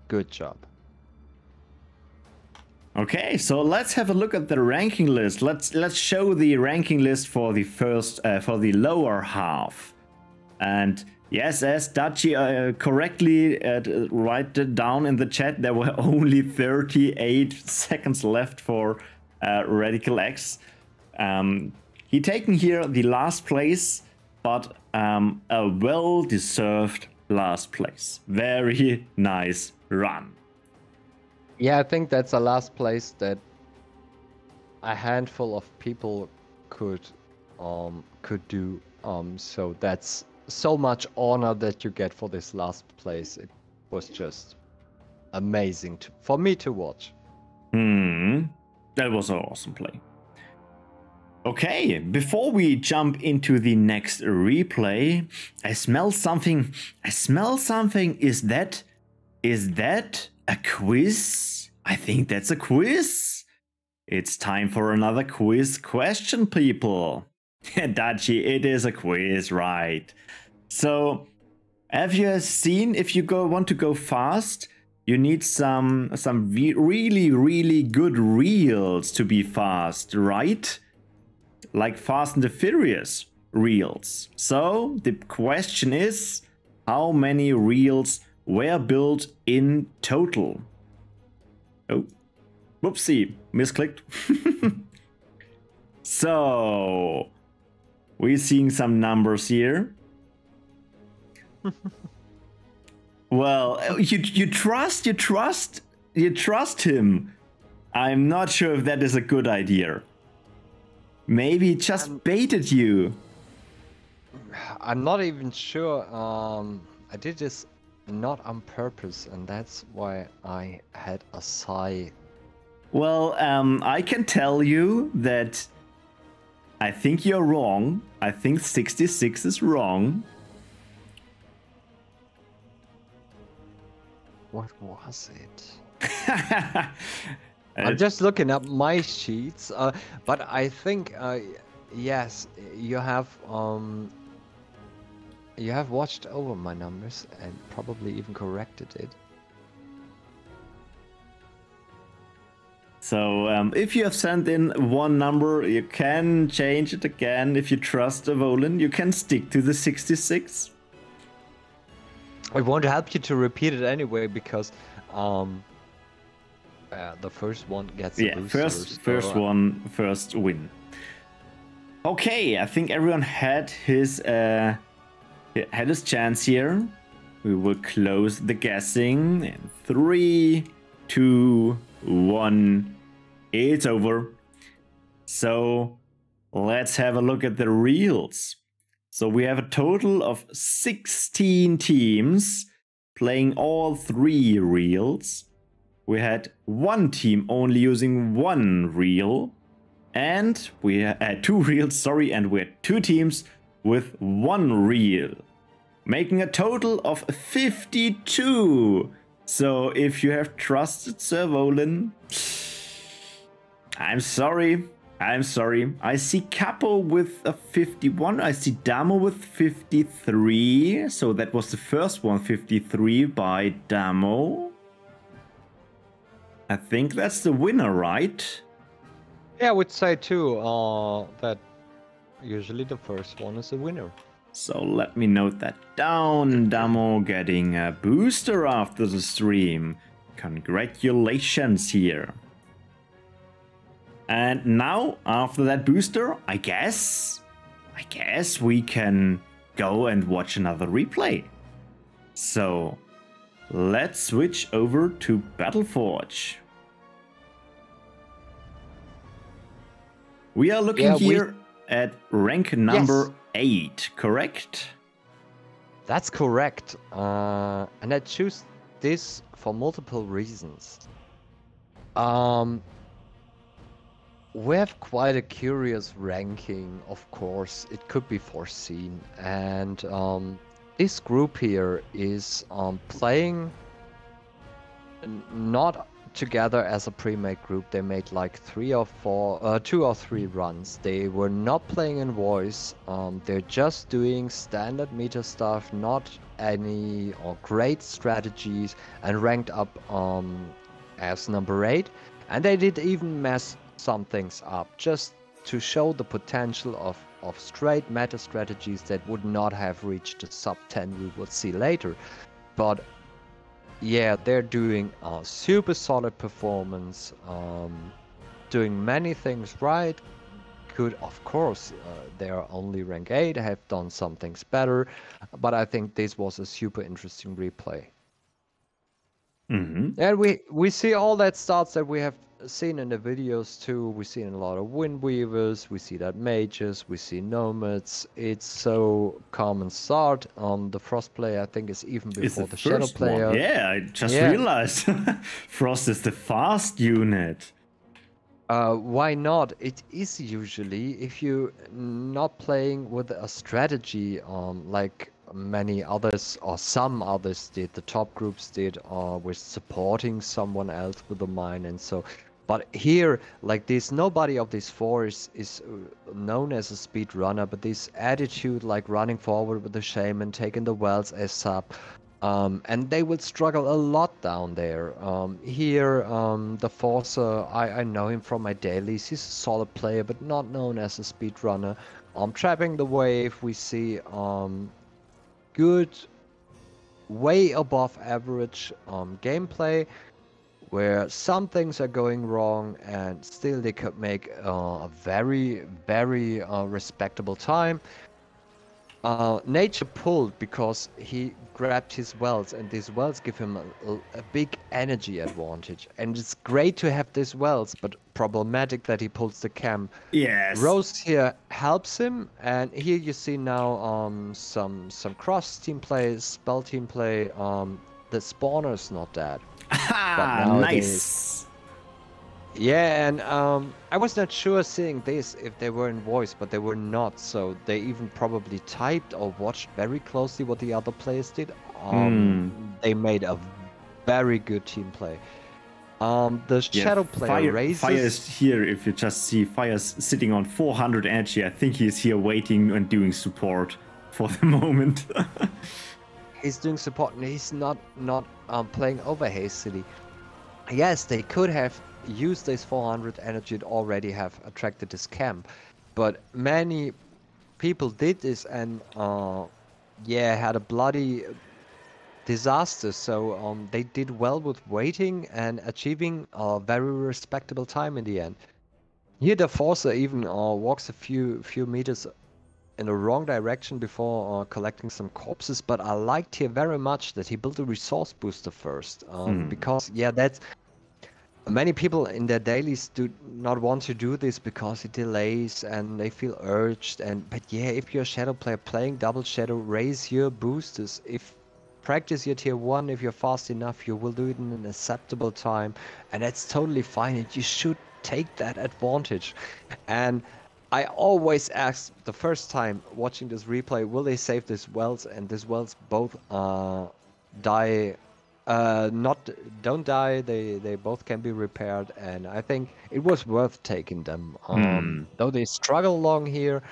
good job. Okay, so let's have a look at the ranking list. Let's show the ranking list for the for the lower half. And yes, as Dachi correctly write down in the chat, there were only 38 seconds left for Radical X. He taken here the last place, but a well-deserved last place. Very nice run. Yeah, I think that's the last place that a handful of people could do. So that's so much honor that you get for this last place. It was just amazing for me to watch. That was an awesome play. Okay, before we jump into the next replay, I smell something. Is that a quiz? I think that's a quiz. It's time for another quiz question, people. Dachi, it is a quiz, right? So, have you seen, if you want to go fast, you need some really good reels to be fast, right? Like Fast and the Furious reels. So the question is, how many reels were built in total? Oh, whoopsie, misclicked. So we're seeing some numbers here. Well, you trust him. I'm not sure if that is a good idea. Maybe he just baited you. I'm not even sure. I did this not on purpose, and that's why I had a sigh. Well, I can tell you that I think you're wrong. I think 66 is wrong. What was it? I'm just looking up my sheets, but I think yes, you have watched over my numbers and probably even corrected it. So if you have sent in one number, you can change it again. If you trust Volin, you can stick to the 66. I won't help you to repeat it anyway because the first one gets a booster, first win. Okay, I think everyone had his chance here. We will close the guessing in 3, 2, 1. It's over. So let's have a look at the reels. So we have a total of 16 teams playing all 3 reels. We had one team only using 1 reel. And we had 2 reels, sorry, and we had 2 teams with 1 reel, making a total of 52. So if you have trusted Sir Volin, I'm sorry. I see Capo with a 51. I see Damo with 53. So that was the first one, 53 by Damo. I think that's the winner, right? Yeah, I would say too that usually the first one is the winner. So let me note that down. Damo getting a booster after the stream. Congratulations here. And now, after that booster, I guess we can go and watch another replay. So let's switch over to Battleforge. We are looking here at rank number 8, correct? That's correct. And I choose this for multiple reasons. Um, we have quite a curious ranking, of course. It could be foreseen, and this group here is playing not together as a pre-made group. They made like 2 or 3 runs. They were not playing in voice. They're just doing standard meta stuff, not any great strategies, and ranked up as number 8. And they did even mess some things up just to show the potential of straight meta strategies that would not have reached the sub 10 we will see later. But yeah, they're doing a super solid performance, doing many things right. Could, of course, they are only rank 8, have done some things better, but I think this was a super interesting replay. And we see all that stats that we have seen in the videos too. We see in a lot of Wind Weavers, we see that mages, we see nomads. It's so common start. The Frost player I think is even before the Shadow player. One. Yeah, I just realized Frost is the fast unit. Why not? It is usually, if you're not playing with a strategy like many others or some others did, the top groups did, with supporting someone else with a mine and so. But here, like this, nobody of these 4 is known as a speed runner, but this attitude like running forward with the shaman, taking the wells as sub, and they will struggle a lot down there. Here, the Forcer, I know him from my dailies. He's a solid player, but not known as a speedrunner. Trapping the wave, we see good, way above average gameplay, where some things are going wrong and still they could make a very, very respectable time. Nature pulled because he grabbed his wells, and these wells give him a big energy advantage. And it's great to have these wells, but problematic that he pulls the cam. Yes. Rose here helps him, and here you see now some cross team play, spell team play. The spawner's not dead. Nice. Yeah, and I was not sure seeing this if they were in voice, but they were not. So they even probably typed or watched very closely what the other players did. They made a very good team play. The Shadow player raises... Fire is here. If you just see Fire's sitting on 400 energy, I think he's here waiting and doing support for the moment. He's doing support, and he's not playing over hastily. Yes, they could have used this 400 energy to already have attracted this camp, but many people did this and had a bloody disaster. So they did well with waiting and achieving a very respectable time in the end. Here the Forcer even walks a few meters in the wrong direction before collecting some corpses, but I liked here very much that he built a resource booster first, because that's many people in their dailies do not want to do this because it delays and they feel urged. But if you're a Shadow player playing double Shadow, raise your boosters. If practice your tier 1, if you're fast enough, you will do it in an acceptable time, and that's totally fine, and you should take that advantage. And I always ask the first time watching this replay, will they save these wells? And these wells both die. Don't die. They both can be repaired, and I think it was worth taking them. Though they struggle along here,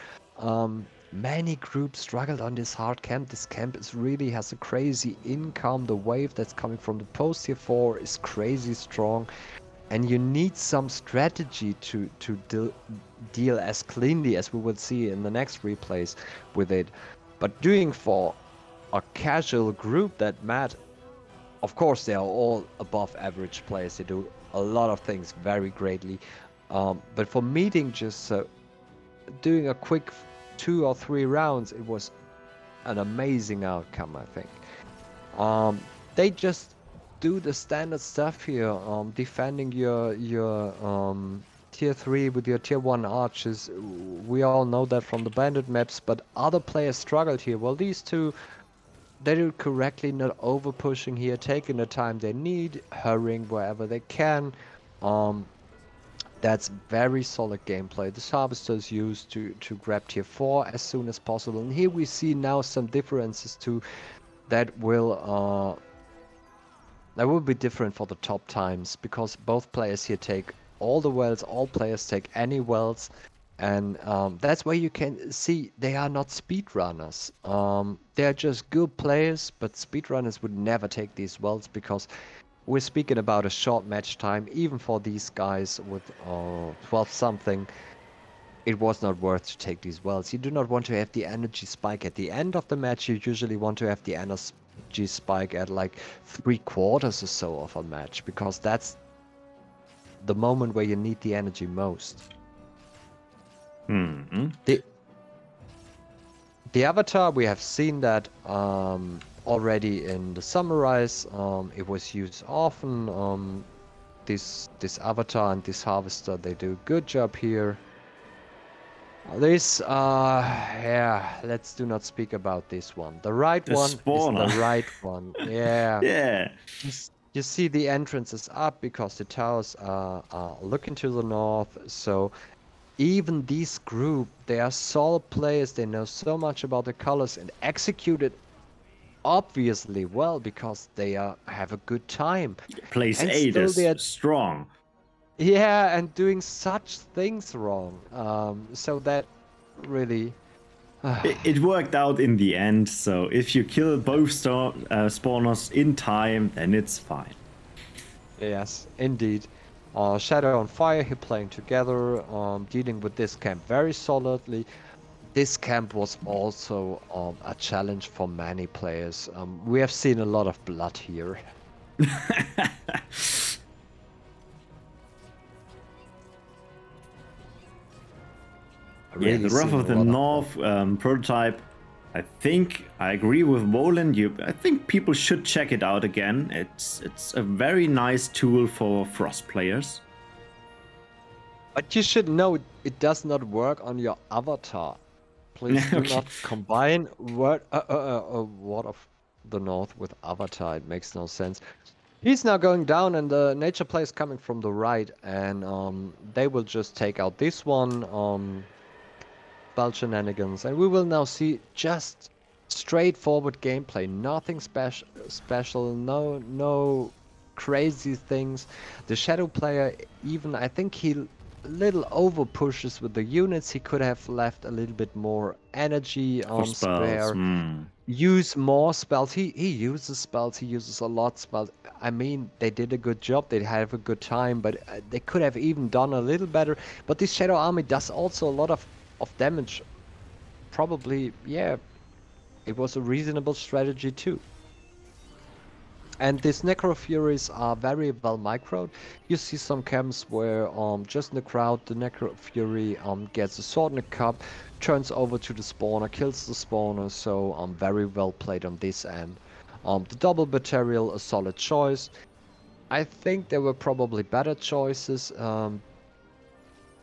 many groups struggled on this hard camp. This camp really has a crazy income. The wave that's coming from the post tier 4 is crazy strong, and you need some strategy to deal as cleanly as we will see in the next replays with it. But doing for a casual group that Matt, of course they are all above average players, they do a lot of things very greatly, but for meeting just doing a quick 2 or 3 rounds, it was an amazing outcome, I think. They just do the standard stuff here, defending your tier 3 with your tier 1 archers. We all know that from the bandit maps, but other players struggled here. Well, these two they do correctly, not over pushing here, taking the time they need, hurrying wherever they can. That's very solid gameplay. This Harvester is used to grab tier 4 as soon as possible. And here we see now some differences too that will be different for the top times, because both players here take all the wells, all players take any wells. And that's where you can see they are not speedrunners. They're just good players, but speedrunners would never take these wells, because we're speaking about a short match time. Even for these guys with 12 something, it was not worth to take these wells. You do not want to have the energy spike at the end of the match. You usually want to have the energy spike at like 3/4 or so of a match, because that's the moment where you need the energy most. The Avatar, we have seen that already in the Summarize. It was used often. This Avatar and this Harvester, they do a good job here. This, yeah, let's do not speak about this one. The right one spawner. is the right one. Yeah. Yeah. You see the entrance is up because the towers are looking to the north. So even this group, they are solid players. They know so much about the colors and execute it obviously well, because they have a good time. Place And 8 still they are- is strong. Yeah, and doing such things wrong. So that really... It worked out in the end, so if you kill both spawners in time, then it's fine. Yes, indeed. Shadow and Fire here playing together, dealing with this camp very solidly. This camp was also a challenge for many players. We have seen a lot of blood here. Yeah, the Wrath of the North prototype. I think I agree with Woland. I think people should check it out again. It's a very nice tool for Frost players. But you should know it does not work on your avatar. Please do Okay. not combine Word of the North with Avatar. It makes no sense. He's now going down, and the nature play is coming from the right, and they will just take out this one. Spell shenanigans, and we will now see just straightforward gameplay. Nothing special. No crazy things. The Shadow player, even I think he little over pushes with the units. He could have left a little bit more energy For spare. spells. Use more spells. He uses spells. He uses a lot of spells. I mean, they did a good job. They have a good time, but they could have even done a little better. But this Shadow army does also a lot of damage. Probably, yeah, it was a reasonable strategy too. And these Necro Furies are very well microed. You see some camps where just in the crowd, the Necro Fury gets a sword in a cup, turns over to the spawner, kills the spawner, so very well played on this end. The double material, a solid choice. I think there were probably better choices,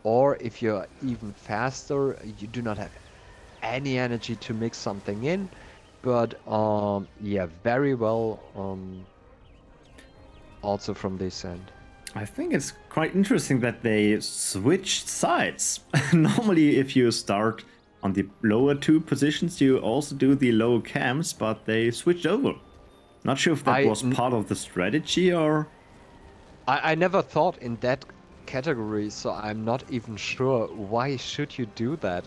or if you're even faster, you do not have any energy to mix something in. But yeah, very well also from this end. I think it's quite interesting that they switched sides. Normally, if you start on the lower two positions, you also do the lower camps, but they switched over. Not sure if that was part of the strategy or... I never thought in that category, so I'm not even sure why should you do that.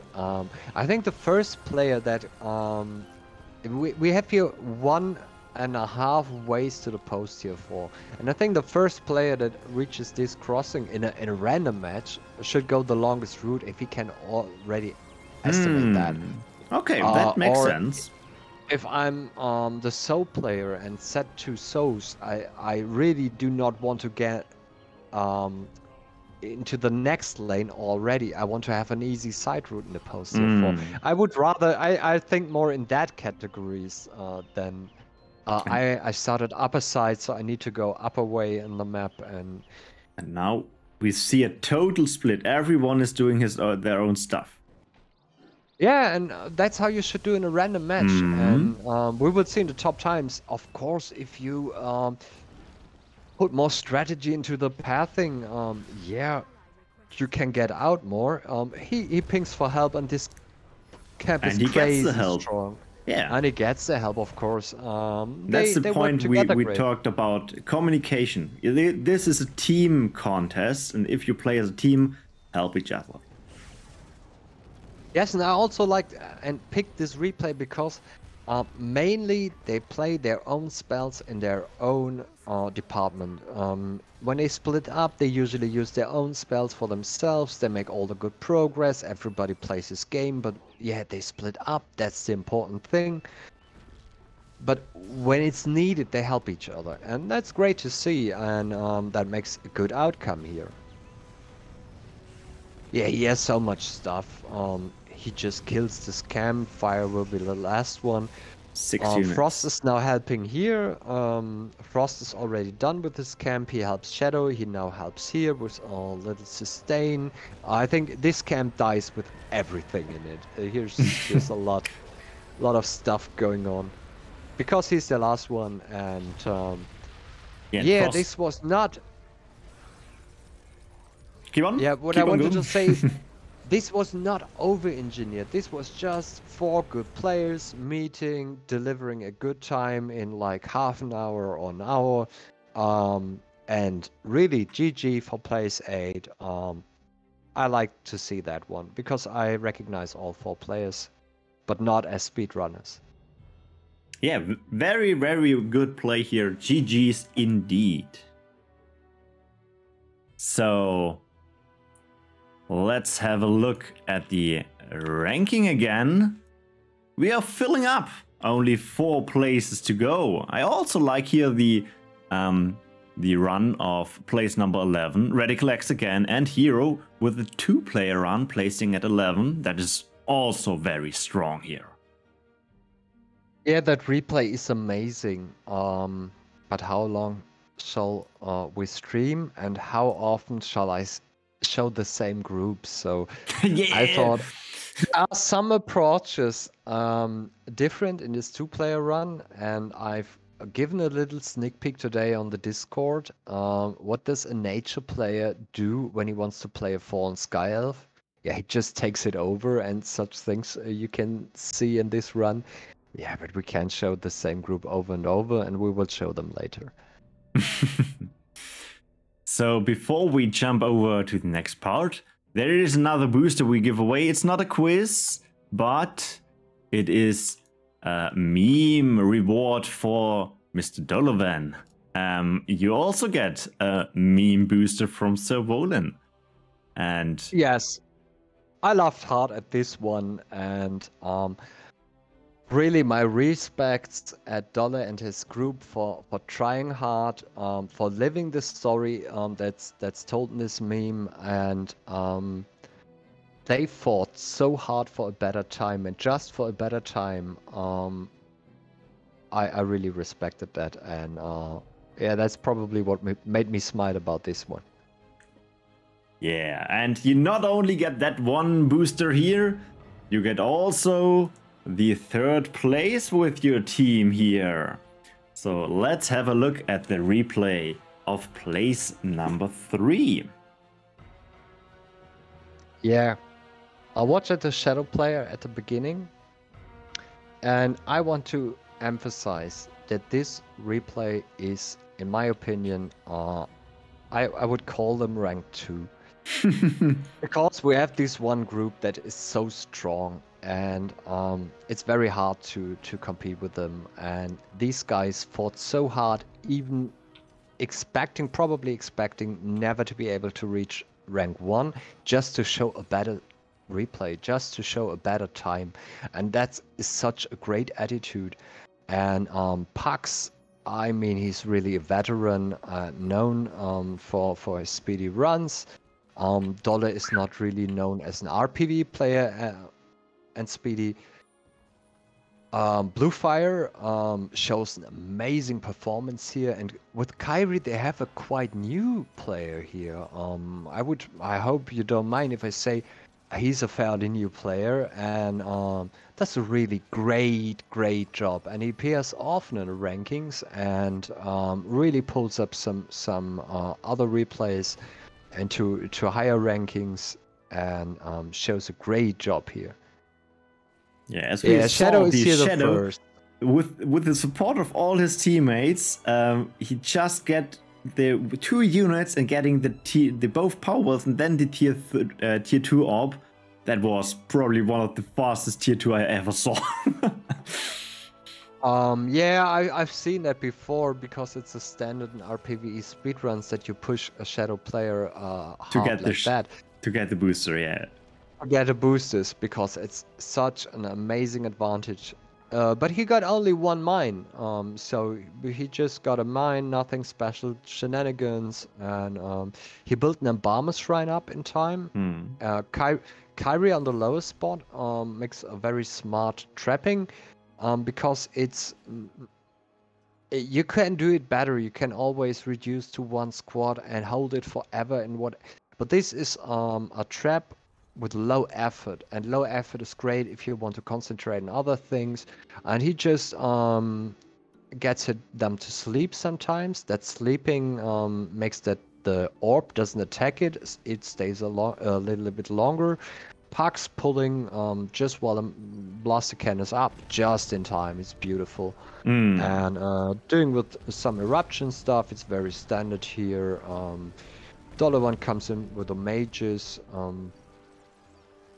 I think the first player that... we have here 1.5 ways to the post tier 4, and I think the first player that reaches this crossing in a random match should go the longest route if he can already estimate that. Okay, that makes sense. If I'm the soul player and set 2 souls, I really do not want to get into the next lane already. I want to have an easy side route in the post tier 4. I would rather, I think more in that categories than I started upper side, so I need to go upper way in the map. And now we see a total split. Everyone is doing their own stuff. Yeah, and that's how you should do in a random match. Hmm. And we will see in the top times, of course, if you put more strategy into the pathing, yeah, you can get out more. He pings for help, and this camp is And he gets the crazy help. strong. Yeah. And he gets the help, of course. That's the They work point together we great. talked about communication. This is a team contest, and if you play as a team, help each other. Yes, and I also like and picked this replay because mainly they play their own spells in their own department. When they split up, they usually use their own spells for themselves. They make all the good progress. Everybody plays his game, but yeah, they split up. That's the important thing. But when it's needed, they help each other, and that's great to see, and that makes a good outcome here. Yeah, he has so much stuff. He just kills this camp. Fire will be the last one. 6 units. Frost is now helping here. Frost is already done with his camp. He helps Shadow. He now helps here with a little sustain. I think this camp dies with everything in it. Here's a lot of stuff going on because he's the last one. And yeah, Frost. this was not. Keep on. Yeah, what Keep I on wanted going. to say is this was not over-engineered. This was just 4 good players meeting, delivering a good time in like half an hour or an hour. And really, GG for place 8. I like to see that one because I recognize all 4 players, but not as speedrunners. Yeah, very, very good play here. GG's indeed. So let's have a look at the ranking again. We are filling up. Only 4 places to go. I also like here the run of place number 11, Radical X again, and Hero with a 2-player run placing at 11. That is also very strong here. Yeah, that replay is amazing. But how long shall we stream, and how often shall I show the same group? So Yeah. I thought there are some approaches different in this 2-player run, and I've given a little sneak peek today on the Discord. What does a nature player do when he wants to play a Fallen Sky Elf? Yeah, he just takes it over, and such things you can see in this run. Yeah, but we can't show the same group over and over, and we will show them later. So before we jump over to the next part, there is another booster we give away. It's not a quiz, but it is a meme reward for Mr. Dolovan. You also get a meme booster from Sir Wolin. And yes, I laughed hard at this one, and really my respects at Dollar and his group for trying hard, for living the story that's told in this meme, and they fought so hard for a better time, and just for a better time. I really respected that, and yeah, that's probably what made me smile about this one. yeah, and you not only get that one booster here, you get also the 3rd place with your team here. So let's have a look at the replay of place number 3. Yeah, I watched the Shadow player at the beginning, and I want to emphasize that this replay is, in my opinion, I would call them rank 2. Because we have this one group that is so strong, and it's very hard to compete with them. And these guys fought so hard, even probably expecting never to be able to reach rank 1, just to show a better replay, just to show a better time. And that is such a great attitude. And Pax, I mean, he's really a veteran, known for his speedy runs. Dollar is not really known as an RPV player and speedy. Bluefire shows an amazing performance here, and with Kyrie they have a quite new player here. I hope you don't mind if I say he's a fairly new player and does a really great job. And he appears often in the rankings and really pulls up some other replays into to higher rankings and shows a great job here. Yeah, as we saw, Shadow is here Shadow, the first. with the support of all his teammates, he just get the 2 units and getting the both powers and then the tier 2 orb. That was probably one of the fastest tier 2 I ever saw. Yeah, I've seen that before because it's a standard in RPVE speedruns that you push a Shadow player to get like that. To get the booster, yeah. To get the boosters because it's such an amazing advantage. But he got only 1 mine, so he just got a mine, nothing special, shenanigans, and he built an Embalmer Shrine up in time. Kyrie on the lowest spot makes a very smart trapping, because you can do it better. You can always reduce to 1 squad and hold it forever and what. But this is a trap with low effort, and low effort is great if you want to concentrate on other things. And he just gets them to sleep sometimes. That sleeping makes that the orb doesn't attack it. It stays a little bit longer. Puck's pulling just while the blaster cannon is up, just in time. It's beautiful. And doing with some eruption stuff, it's very standard here. Donovan comes in with the mages.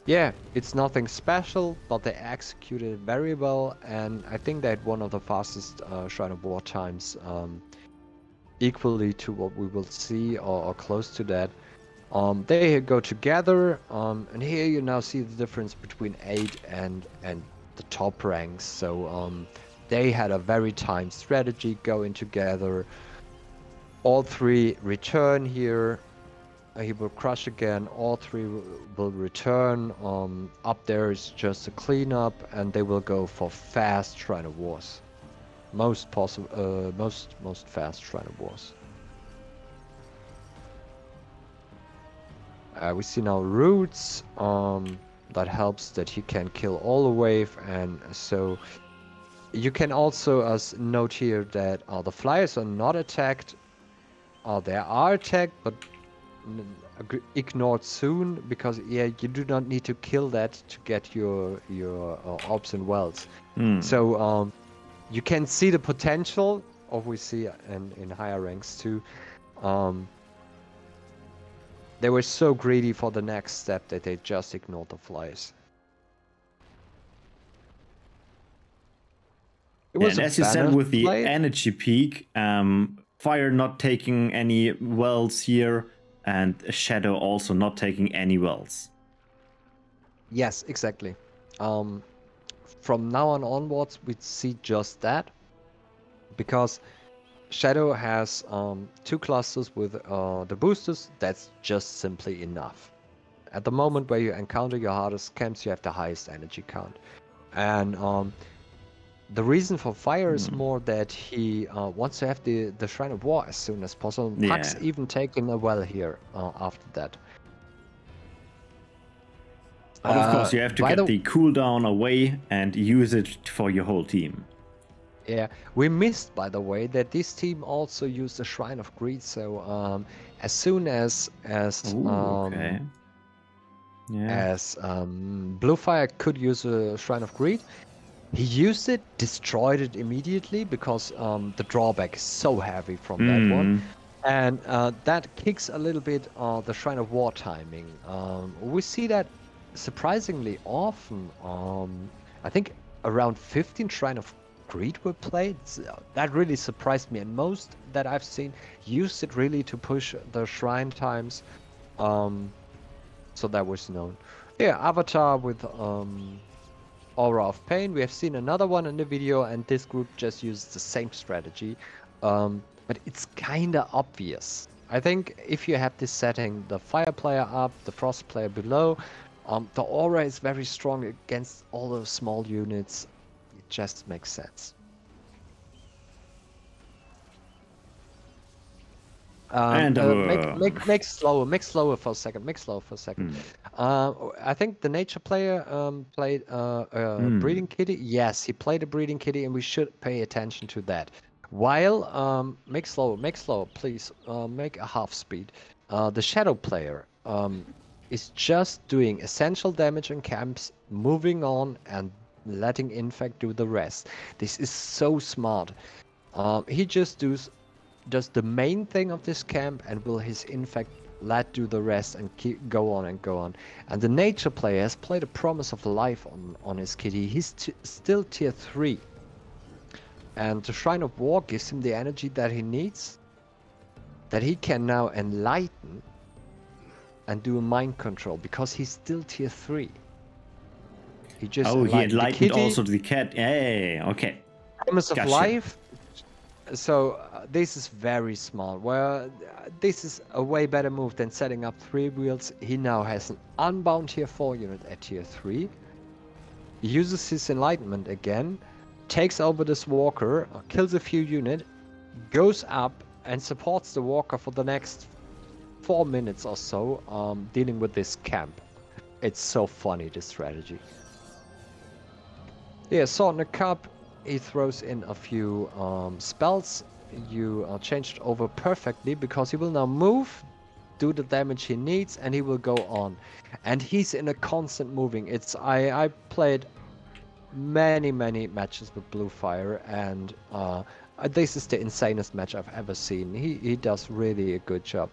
Yeah, it's nothing special, but they executed it very well, and I think they had one of the fastest Shrine of War times, equally to what we will see, or close to that. They go together, and here you now see the difference between 8 and the top ranks. So they had a very timed strategy going together. All 3 return here. He will crush again. All 3 will return. Up there is just a cleanup, and they will go for fast Shrine of Wars. Most fast Shrine of Wars. We see now roots. That helps that he can kill all the wave, and so you can also note here that the flyers are not attacked. They are attacked, but ignored soon, because yeah, you do not need to kill that to get your orbs and wells. So you can see the potential, obviously, in higher ranks too. They were so greedy for the next step that they just ignored the flyers. It was and as you said, with the energy peak, Fire not taking any wells here, and Shadow also not taking any wells. Yes, exactly. From now onwards, we see just that, because Shadow has 2 clusters with the boosters. That's just simply enough. At the moment where you encounter your hardest camps, you have the highest energy count. And the reason for Fire is more that he wants to have the Shrine of War as soon as possible. Yeah. Puck's even taking a well here after that. But of course, you have to get the cooldown away and use it for your whole team. Yeah, we missed, by the way, that this team also used the Shrine of Greed. So as soon as Bluefire could use a Shrine of Greed, he used it, destroyed it immediately, because the drawback is so heavy from that one. And that kicks a little bit the Shrine of War timing. We see that surprisingly often. I think around 15 Shrine of Greed were played. That really surprised me, and most that I've seen used it really to push the shrine times. So that was known. Yeah, Avatar with Aura of Pain. We have seen another one in the video, and this group just used the same strategy. But it's kinda obvious. I think if you have this setting, the Fire player up, the Frost player below, the Aura is very strong against all those small units. It just makes sense. And make slower for a second. Make slower for a second. I think the nature player played breeding kitty. Yes, he played a breeding kitty, and we should pay attention to that. While make slower, please. Make a half speed. The shadow player is just doing essential damage in camps, moving on and letting infect do the rest. This is so smart. He just does the main thing of this camp, and will his infect let do the rest and go on and go on. And the nature player has played a promise of life on his kitty. He's still tier 3. And the Shrine of War gives him the energy that he needs, that he can now enlighten and do a mind control, because he's still tier 3. He just he enlightened also the cat. Hey, okay. Promise of life. So this is very smart. Well, this is a way better move than setting up 3 wheels. He now has an unbound tier 4 unit at tier 3. He uses his enlightenment again, takes over this walker, kills a few units, goes up and supports the walker for the next 4 minutes or so, dealing with this camp. It's so funny, this strategy. Yeah, Sword in a Cup. He throws in a few spells. You changed over perfectly, because he will now move, do the damage he needs, and he will go on. And he's in a constant moving. I played many matches with Bluefire, and this is the insanest match I've ever seen. He does really a good job.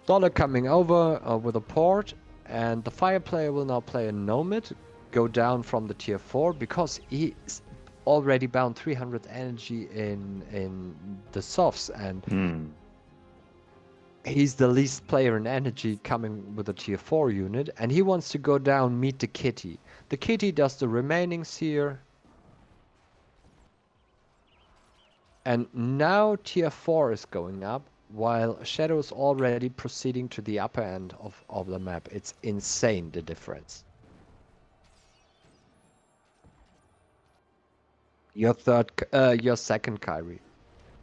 Dollar coming over with a port, and the fire player will now play a Nomad, go down from the tier 4, because he's already bound 300 energy in the softs, and he's the least player in energy coming with a tier 4 unit, and he wants to go down, meet the kitty. The kitty does the remaining seer, and now tier 4 is going up, while Shadow is already proceeding to the upper end of the map. It's insane, the difference. Your second, Kyrie.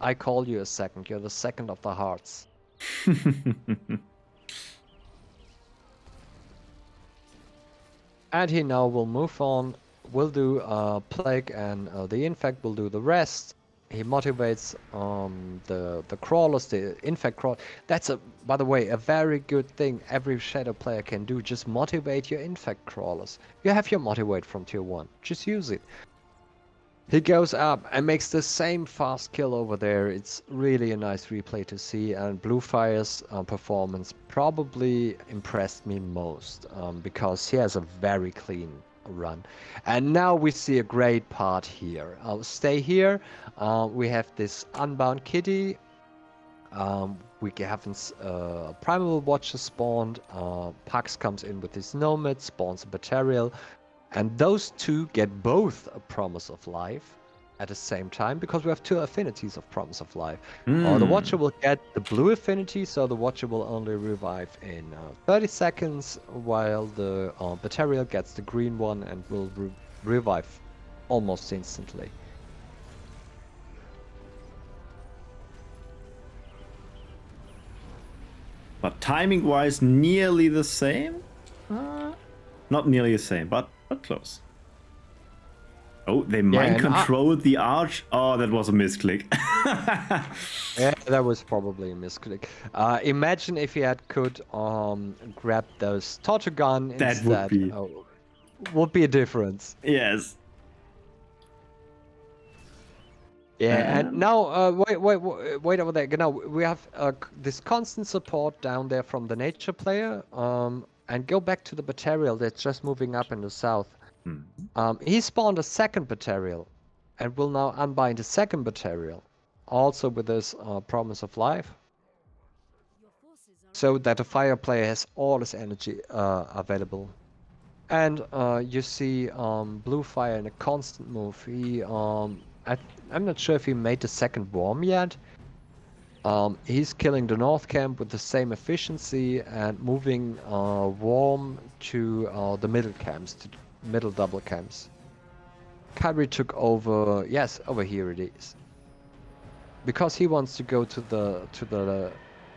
I call you a second. You're the second of the hearts. And he now will move on. Will do Plague, and the Infect will do the rest. He motivates the crawlers, the Infect crawl. That's, by the way, a very good thing every Shadow player can do. Just motivate your Infect crawlers. You have your motivate from tier 1. Just use it. He goes up and makes the same fast kill over there. It's really a nice replay to see, and Bluefire's performance probably impressed me most, because he has a very clean run. And now we see a great part here. I'll stay here. We have this unbound kitty. We have Primal Watcher spawned. Pax comes in with his Nomad, spawns a Batarial. And those two get both a Promise of Life at the same time, because we have 2 affinities of Promise of Life. The Watcher will get the blue affinity, so the Watcher will only revive in 30 seconds, while the Batarial gets the green one and will revive almost instantly. But timing-wise, nearly the same? Not nearly the same, but close. Oh, they mind controlled the arch. Oh, that was a misclick. Yeah, that was probably a misclick. Imagine if he could grab those Torture Gun instead. That would be a difference. Yes. Yeah, and now wait over there. Now we have this constant support down there from the nature player. And go back to the Batarial that's just moving up in the south. He spawned a second Batarial, and will now unbind a second Batarial, also with this Promise of Life, so that the fire player has all his energy available. And you see Bluefire in a constant move. He, I'm not sure if he made the second worm yet. He's killing the north camp with the same efficiency and moving Worm to the middle camps, to middle double camps. Kyrie took over, yes, over here it is. Because he wants to go to the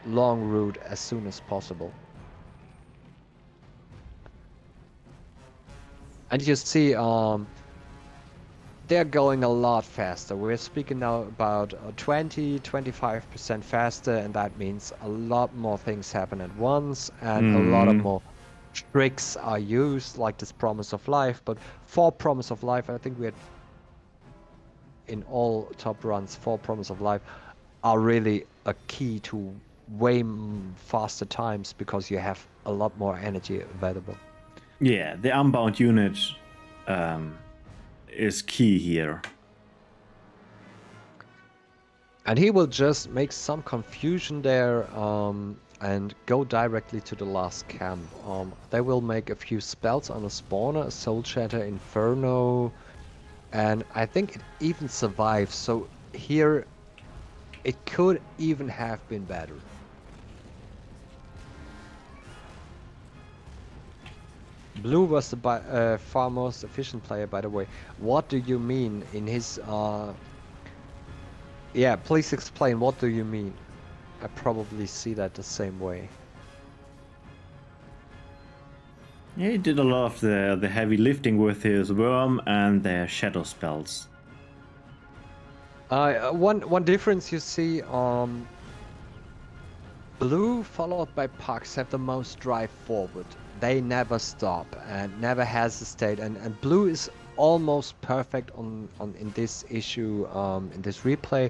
long route as soon as possible. And you see, they're going a lot faster. We're speaking now about 20-25% faster, and that means a lot more things happen at once, and a lot of more tricks are used, like this Promise of Life. But for Promise of Life, I think we had in all top runs, 4 Promise of Life are really a key to way faster times because you have a lot more energy available. Yeah, the unbound unit is key here. And he will just make some confusion there and go directly to the last camp. They will make a few spells on a spawner, Soul Shatter, Inferno, and I think it even survives. So here it could even have been better. Blue was the far most efficient player, by the way. What do you mean in his... Yeah, please explain, what do you mean? I probably see that the same way. Yeah, he did a lot of the heavy lifting with his worm and their shadow spells. One difference you see, Blue followed by Pucks have the most drive forward. They never stop and never hesitate, and Blue is almost perfect in this issue, in this replay.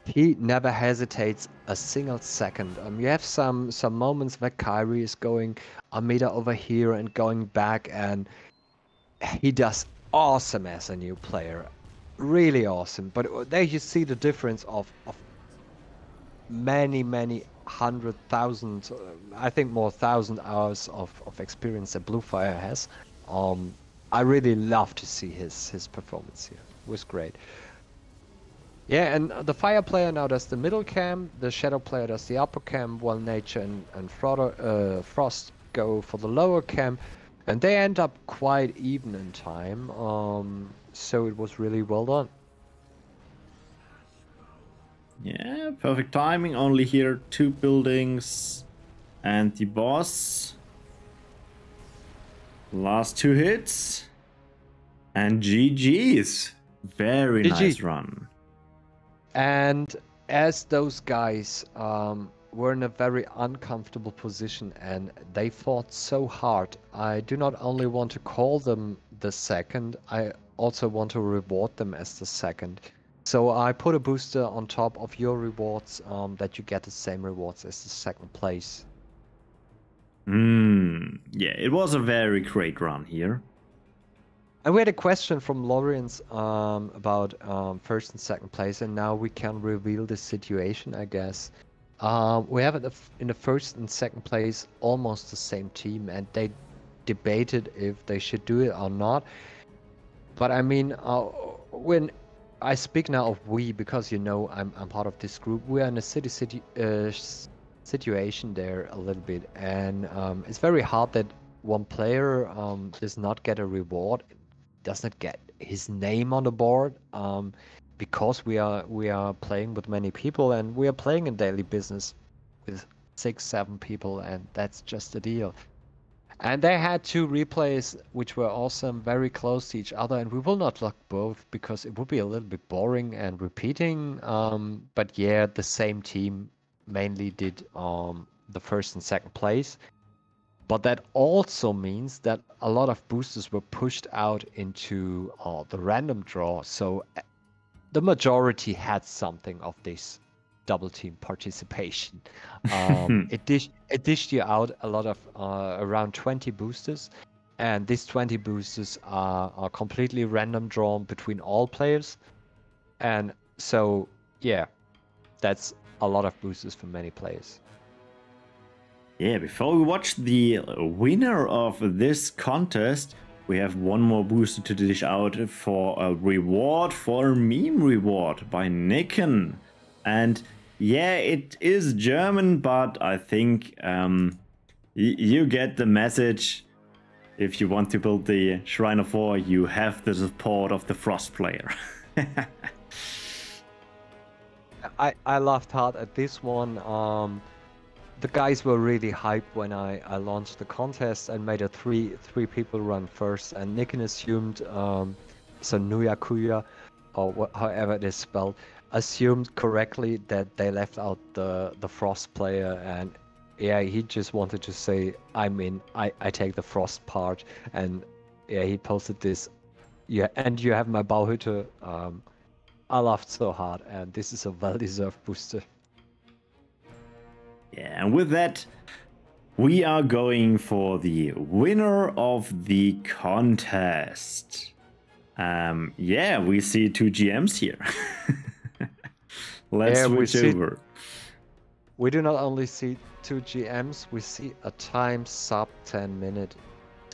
He never hesitates a single second. You have some moments where Kyrie is going a meter over here and going back, and he does awesome as a new player, really awesome. But there you see the difference of many 100,000, I think more 1,000 hours of experience that Bluefire has. I really love to see his performance here. It was great. Yeah, and the Fire player now does the middle camp, the Shadow player does the upper camp, while Nature and Frost go for the lower camp, and they end up quite even in time, so it was really well done. Yeah, perfect timing. Only here 2 buildings and the boss. Last 2 hits. And GG's. Very GG. nice run. And as those guys were in a very uncomfortable position and they fought so hard, I do not only want to call them the second, I also want to reward them as the second. So I put a booster on top of your rewards that you get the same rewards as the second place. Yeah, it was a very great run here. And we had a question from Lawrence about first and second place, and now we can reveal the situation, I guess. We have in the first and second place almost the same team, and they debated if they should do it or not. But I mean, when I speak now of we, because you know I'm part of this group, we are in a situation there a little bit, and it's very hard that one player does not get a reward, does not get his name on the board, because we are playing with many people, and we are playing in daily business with 6-7 people, and that's just the deal. And they had 2 replays which were awesome, very close to each other, and we will not lock both because it would be a little bit boring and repeating. But yeah, the same team mainly did the first and second place. But that also means that a lot of boosters were pushed out into the random draw. So the majority had something of this double team participation. It dished you out a lot of around 20 boosters, and these 20 boosters are completely random drawn between all players, and so yeah, that's a lot of boosters for many players. Yeah, before we watch the winner of this contest, we have one more booster to dish out for a reward, for a meme reward by Nicken. And yeah, it is German, but I think you get the message. If you want to build the Shrine of War, you have the support of the Frost player. I laughed hard at this one. the guys were really hyped when I launched the contest and made a three people run first, and Nikin assumed so Nuyakuya, or however it is spelled, assumed correctly that they left out the Frost player, and yeah, he just wanted to say I'm in, I take the Frost part, and yeah, he posted this. Yeah, and you have my Bauhütte. I laughed so hard, and this is a well-deserved booster. Yeah, and with that, we are going for the winner of the contest. Yeah, we see 2 GMs here. Let's switch over. We do not only see 2 GMs, we see a time sub 10 minute.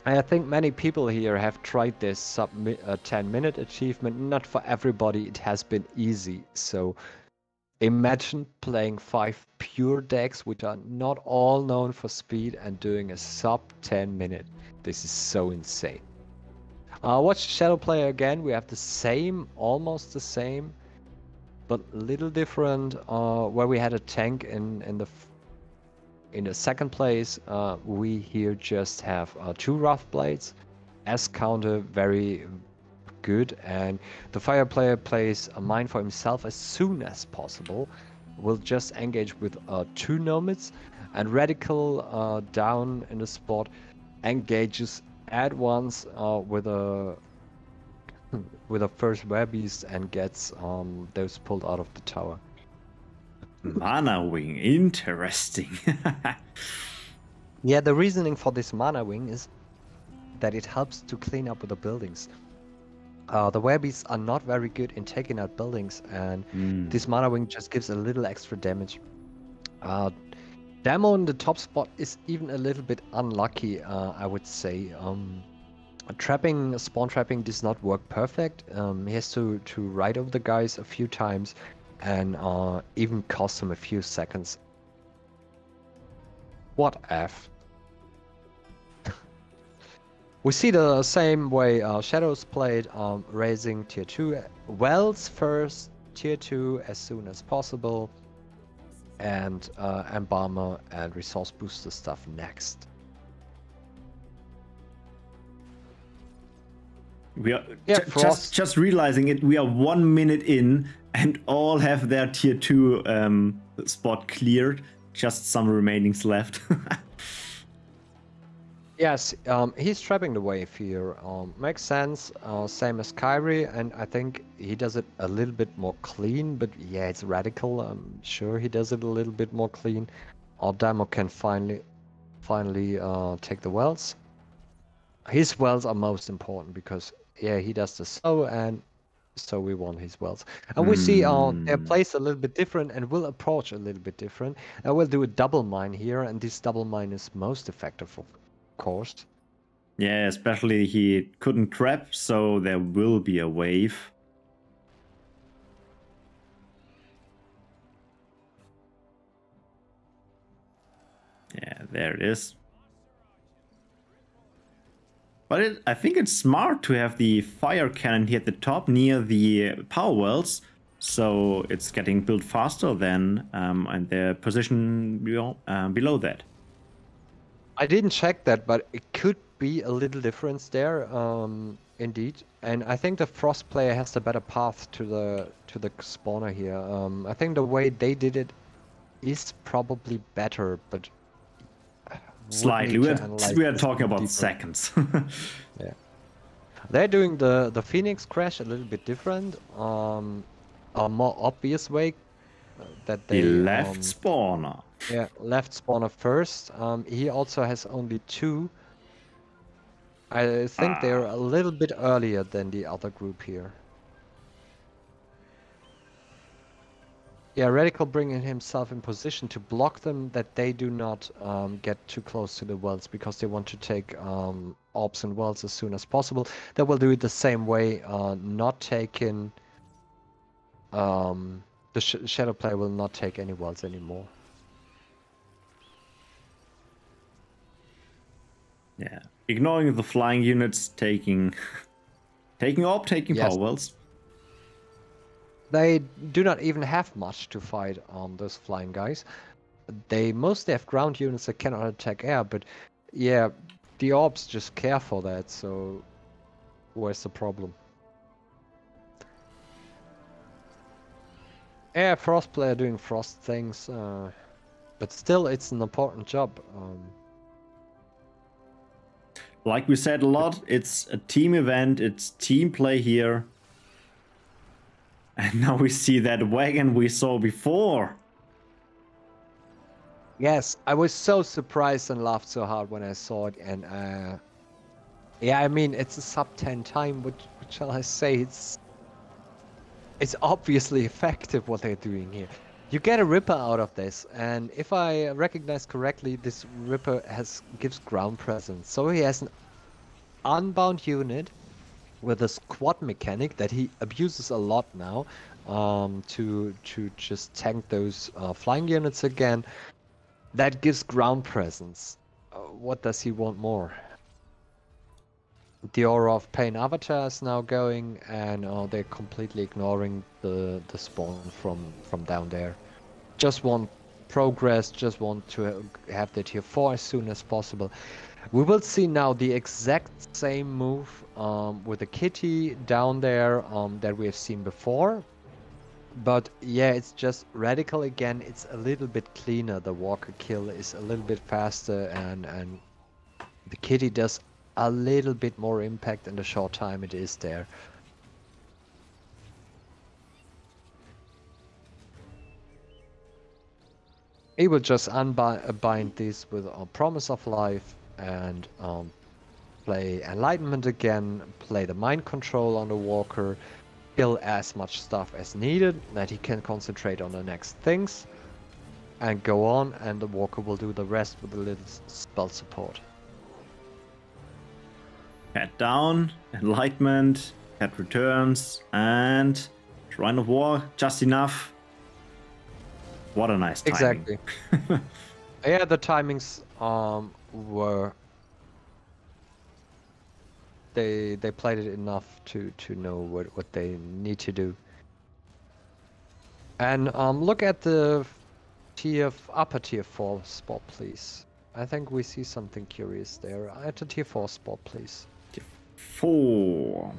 I think many people here have tried this sub 10 minute achievement. Not for everybody it has been easy. So imagine playing 5 pure decks which are not all known for speed and doing a sub 10 minute. This is so insane. Watch Shadow Player again. We have the same, almost the same, but a little different. Where we had a tank in the second place, we here just have 2 Rough Blades as counter, very good, and the Fire Player plays a mine for himself as soon as possible. Will just engage with 2 Nomads, and Radical down in the spot engages at once with a first Werebeast and gets those pulled out of the tower. Mana Wing, interesting. Yeah, the reasoning for this Mana Wing is that it helps to clean up with the buildings. The Werebeasts are not very good in taking out buildings, and this Mana Wing just gives a little extra damage. Demo in the top spot is even a little bit unlucky, I would say. Spawn trapping does not work perfect. He has to ride over the guys a few times, and even cost him a few seconds. What F? We see the same way Shadows played, raising tier 2 wells first, tier 2 as soon as possible, and Embalmer and resource booster stuff next. We are just realizing it. We are 1 minute in, and all have their tier 2 spot cleared. Just some remainings left. Yes, he's trapping the wave here. Makes sense. Same as Kyrie, and I think he does it a little bit more clean. But yeah, it's Radical. I'm sure he does it a little bit more clean. Demo can finally take the wells. His wells are most important because yeah, he does the slow, and so we want his wells. And we see they're placed a little bit different and will approach a little bit different. I will do a double mine here, and this double mine is most effective, of course. Yeah, especially he couldn't trap, so there will be a wave. Yeah, there it is. But I think it's smart to have the fire cannon here at the top near the power wells, so it's getting built faster than and the position below that. I didn't check that, but it could be a little difference there, indeed. And I think the Frost player has the better path to the spawner here. I think the way they did it is probably better, but slightly. We are talking about seconds. Yeah, they're doing the Phoenix crash a little bit different, a more obvious way that they left spawner. Yeah, left spawner first. He also has only 2. I think they're a little bit earlier than the other group here. Yeah, Radical bringing himself in position to block them, that they do not get too close to the wells, because they want to take orbs and wells as soon as possible. They will do it the same way, not taking... the Shadow player will not take any wells anymore. Yeah, ignoring the flying units, taking orb, taking power wells. They do not even have much to fight on those flying guys. They mostly have ground units that cannot attack air, but yeah, the orbs just care for that, so where's the problem? Yeah, Frost player doing Frost things, but still it's an important job. Like we said a lot, it's a team event, it's team play here. And now we see that wagon we saw before. Yes, I was so surprised and laughed so hard when I saw it, and yeah, I mean it's a sub 10 time. What shall I say? It's obviously effective what they're doing here. You get a Ripper out of this, and if I recognize correctly, this Ripper gives ground presence. So he has an unbound unit with a squad mechanic that he abuses a lot now, to just tank those flying units again. That gives ground presence. What does he want more? The Aura of Pain Avatar is now going, and they're completely ignoring the spawn from down there. Just want progress, just want to have the tier 4 as soon as possible. We will see now the exact same move with the kitty down there that we have seen before. But yeah, it's just radical again. It's a little bit cleaner. The walker kill is a little bit faster, and the kitty does a little bit more impact in the short time it is there. He will just unbind this with a Promise of Life and play Enlightenment again, play the Mind Control on the walker, kill as much stuff as needed that he can concentrate on the next things, and go on, and the walker will do the rest with a little spell support. Cat down, Enlightenment, Cat returns, and Shrine of War, just enough. What a nice timing. Exactly. Yeah, the timings were... They played it enough to know what they need to do. And look at the upper tier 4 spot, please. I think we see something curious there. At the tier 4 spot, please. Tier 4.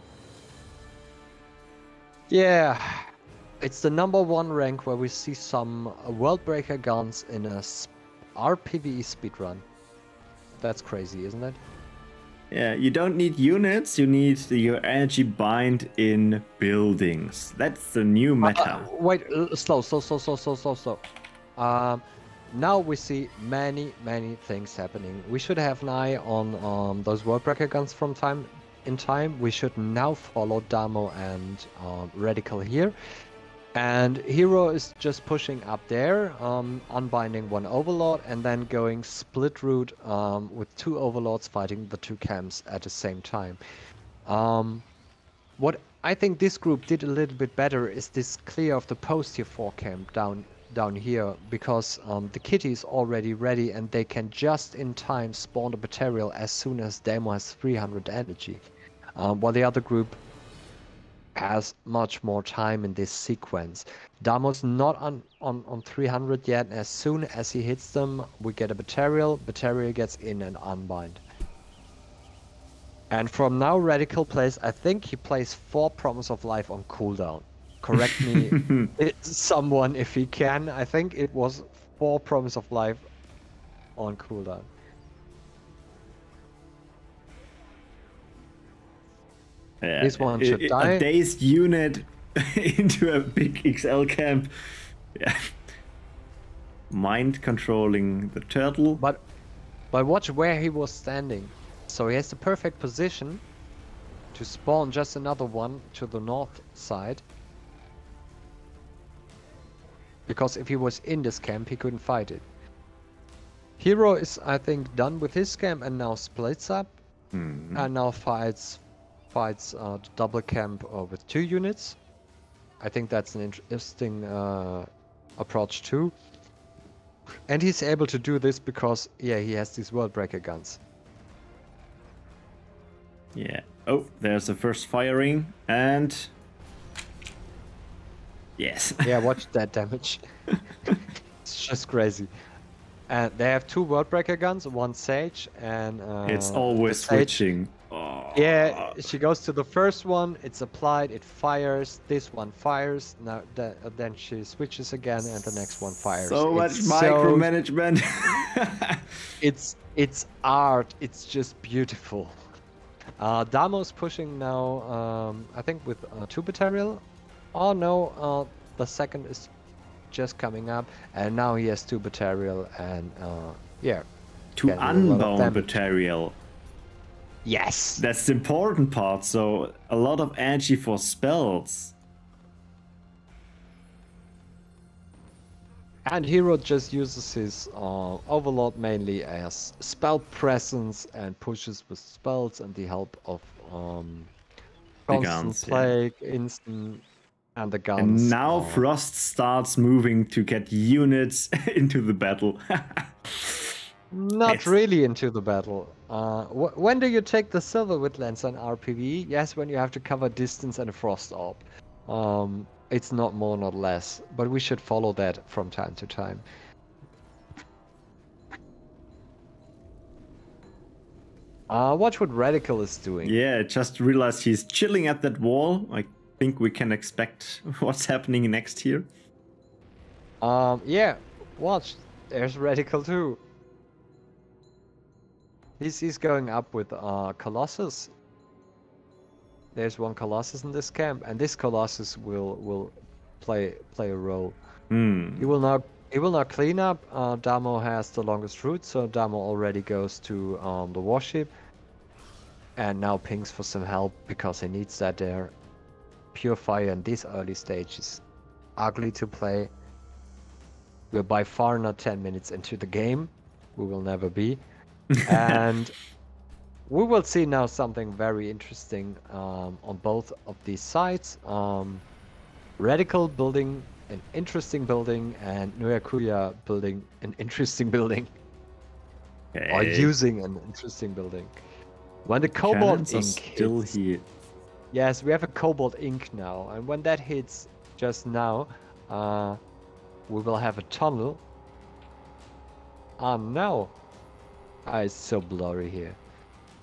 Yeah, it's the #1 rank where we see some Worldbreaker guns in a RPVE speedrun. That's crazy, isn't it? Yeah, you don't need units, you need your energy bind in buildings. That's the new meta. Wait, slow. Now we see many things happening. We should have an eye on those Worldbreaker guns from time in time. We should now follow Damo and Radical here. And Hero is just pushing up there, unbinding one Overlord, and then going split route with 2 Overlords fighting the 2 camps at the same time. What I think this group did a little bit better is this clear of the post tier 4 camp down here, because the kitty is already ready and they can just in time spawn the material as soon as Damo has 300 energy, while the other group has much more time in this sequence. Damo's not on 300 yet. As soon as he hits them, we get a Batarial. Batarial gets in and unbind. And from now, Radical plays, I think he plays 4 Promise of Life on cooldown. Correct me, someone if he can. I think it was 4 Promise of Life on cooldown. Yeah, this one should die. A dazed unit into a big XL camp. Yeah. Mind controlling the turtle. But watch where he was standing. So he has the perfect position to spawn just another one to the north side. Because if he was in this camp, he couldn't fight it. Hero is, I think, done with his camp and now splits up. And now fights the double camp with 2 units. I think that's an interesting approach too. And he's able to do this because, yeah, he has these Worldbreaker guns. Yeah. Oh, there's the first firing, and... Yes. Yeah, watch that damage. It's just crazy. And they have 2 Worldbreaker guns, 1 Sage, and It's the always Sage, switching. Oh. yeah, she goes to the first one, it's applied, it fires, this one fires, now then she switches again and the next one fires. So much It's micromanagement. it's art, it's just beautiful. Damo's pushing now, I think with 2 Batarial. Oh no, the second is just coming up, and now he has 2 Batarial, and yeah. 2 getting a lot of unbound damage. material. Yes! That's the important part, so a lot of energy for spells. And Hero just uses his Overlord mainly as spell presence and pushes with spells and the help of Constant guns, yeah. Plague, Instant, and the guns. And now Frost starts moving to get units into the battle. Not Yes. really into the battle. When do you take the Silverwood Lance on RPV? Yes, when you have to cover distance and a Frost Orb. It's not more, not less, but we should follow that from time to time. Watch what Radical is doing. Yeah, just realized he's chilling at that wall. I think we can expect what's happening next here. Yeah, watch. There's Radical too. He's going up with Colossus. There's 1 Colossus in this camp, and this Colossus will play a role. Hmm. He will now clean up. Damo has the longest route, so Damo already goes to the warship, and now pings for some help because he needs that there. Pure Fire in these early stages, ugly to play. We're by far not 10 minutes into the game. We will never be. And we will see now something very interesting on both of these sides. Radical building an interesting building and Nuyakuya building an interesting building. Or using an interesting building. When the Cobalt Cannons are Ink still hits, here. yes, we have a Cobalt Ink now, and when that hits just now, we will have a tunnel. No. It's so blurry here.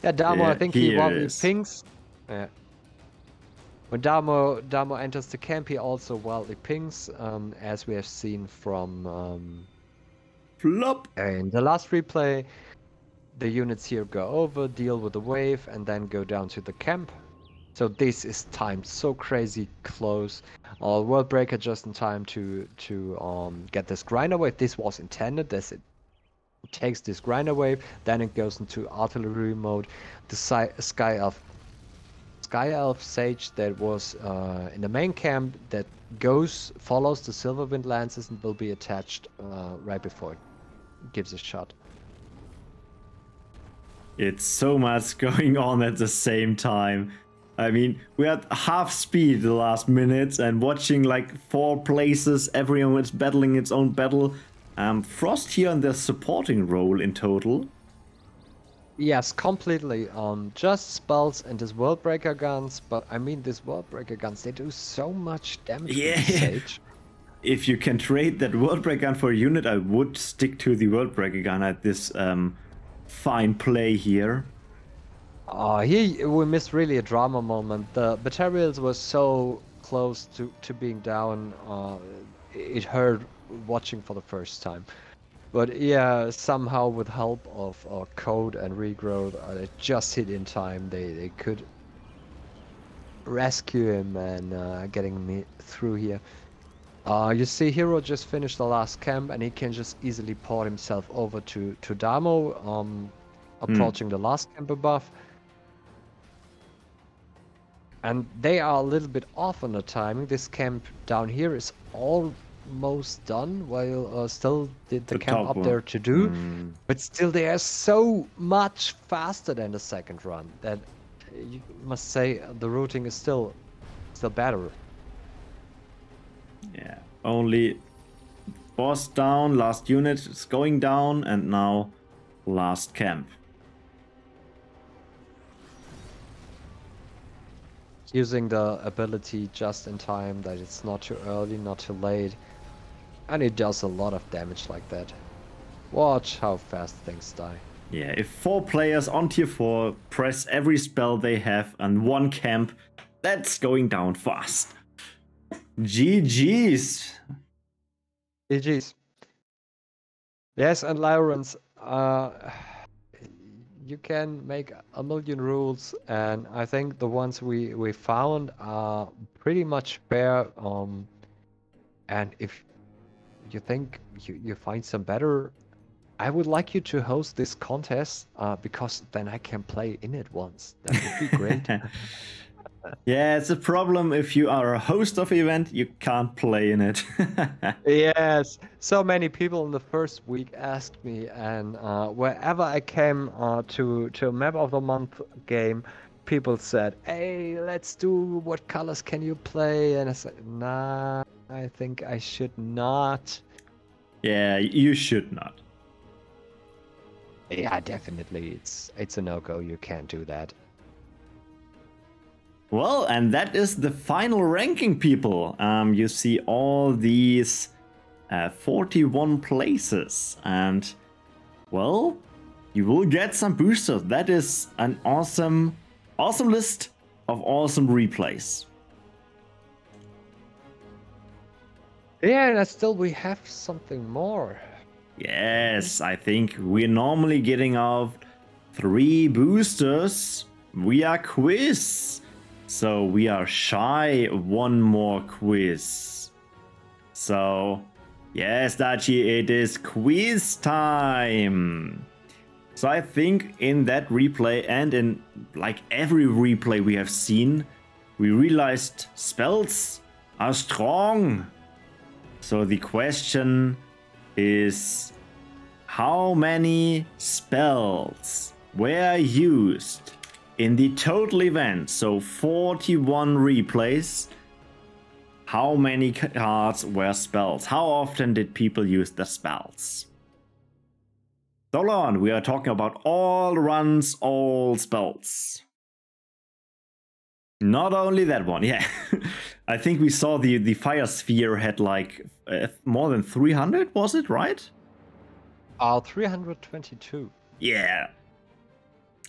Yeah, Damo, Yeah, I think he here it is. pings. Yeah. When Damo enters the camp, he also wildly pings, as we have seen from Flop. in the last replay. The units here go over, deal with the wave, and then go down to the camp. So this is timed so crazy close. Worldbreaker just in time to get this grinder wave. This was intended as it takes this grinder wave, then it goes into artillery mode. The Sky Elf Sage that was in the main camp that follows the Silverwind Lances and will be attached right before it gives a shot. It's so much going on at the same time. I mean, we had half speed the last minutes and watching like 4 places, everyone was battling its own battle. Frost here in the supporting role in total. Yes, completely. Just spells and his Worldbreaker guns, but I mean these Worldbreaker guns, they do so much damage with the Sage. If you can trade that Worldbreaker gun for a unit, I would stick to the Worldbreaker gun at this fine play here. Here we missed really a drama moment. The Batarials were so close to being down, it hurt watching for the first time. But yeah, somehow with help of code and regrowth, they just hit in time. They could rescue him and getting me through here. You see Hero just finished the last camp and he can just easily port himself over to Damo, approaching the last camp above. And they are a little bit off on the timing. This camp down here is almost done, while still the camp up there to do. But still they are so much faster than the second run that you must say the routing is still better. Yeah, only boss down, last unit is going down, and now last camp. Using the ability just in time, that it's not too early, not too late. And it does a lot of damage like that. Watch how fast things die. Yeah, if 4 players on tier 4 press every spell they have on one camp, that's going down fast. GG's. GG's. Yes, and Lawrence, you can make a million rules, and I think the ones we found are pretty much fair. And if you think you find some better, I would like you to host this contest, because then I can play in it once. That would be great. Yeah, it's a problem if you are a host of event, you can't play in it. Yes, so many people in the first week asked me, and wherever I came to a map of the month game, people said, "Hey, let's do what colors can you play?" And I said, "Nah, I think I should not." Yeah, you should not. Yeah, definitely, it's a no-go. You can't do that. Well, and that is the final ranking, people. You see all these 41 places, and well, you will get some boosters. That is an awesome list of awesome replays. Yeah, and still we have something more. Yes, I think we're normally getting off 3 boosters via quiz. So we are shy of 1 more quiz. So, yes, Dachi, it is quiz time. So I think in that replay and in like every replay we have seen, we realized spells are strong. So the question is, how many spells were used in the total event? So 41 replays. How many cards were spells? How often did people use the spells? Dolan, we are talking about all runs, all spells. Not only that one, yeah. I think we saw the Fire Sphere had like more than 300, was it, right? 322. Yeah.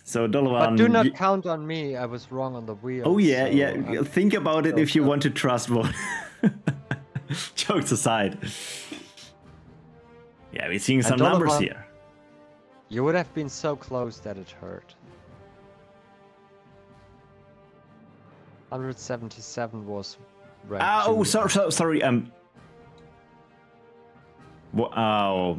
So Dolan, but do not count on me. I was wrong on the wheel. Oh yeah, so yeah. Think about it if you want to trust one. Jokes aside. Yeah, we're seeing some numbers here. You would have been so close that it hurt. 177 was ranked. Oh, sorry. Oh,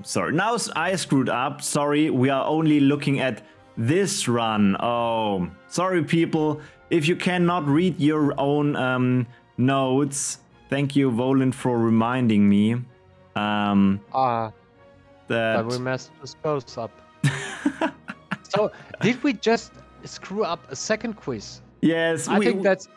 sorry. Now I screwed up. Sorry, we are only looking at this run. Oh, sorry, people. If you cannot read your own notes, thank you, Voland, for reminding me. That we messed the spells up. So, did we just screw up a second quiz? Yes, I think that's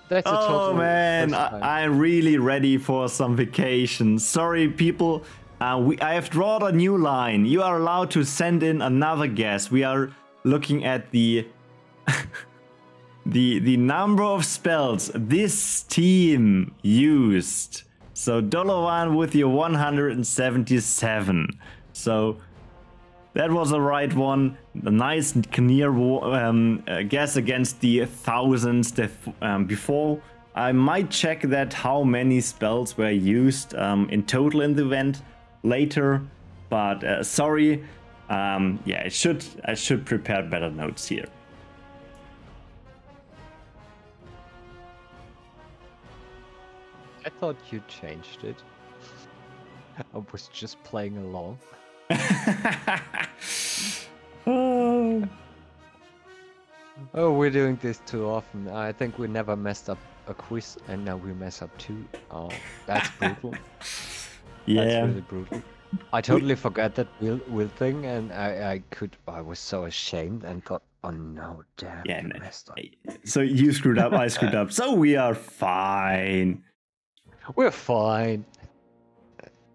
a total. Oh man, I'm really ready for some vacation. Sorry, people. I have drawn a new line. You are allowed to send in another guess. We are looking at the the number of spells this team used. So Dolovan with your 177. So that was the right one. A nice near guess against the thousands before. I might check that how many spells were used in total in the event later, but sorry. Yeah, I should prepare better notes here. I thought you changed it. I was just playing along. Oh, we're doing this too often. I think we never messed up a quiz, and now we mess up 2. Oh, that's brutal. Yeah, that's really brutal. I totally forgot that wheel thing, and I was so ashamed and thought, oh no, damn, yeah, I messed up. So you screwed up, I screwed up. So we are fine. We're fine.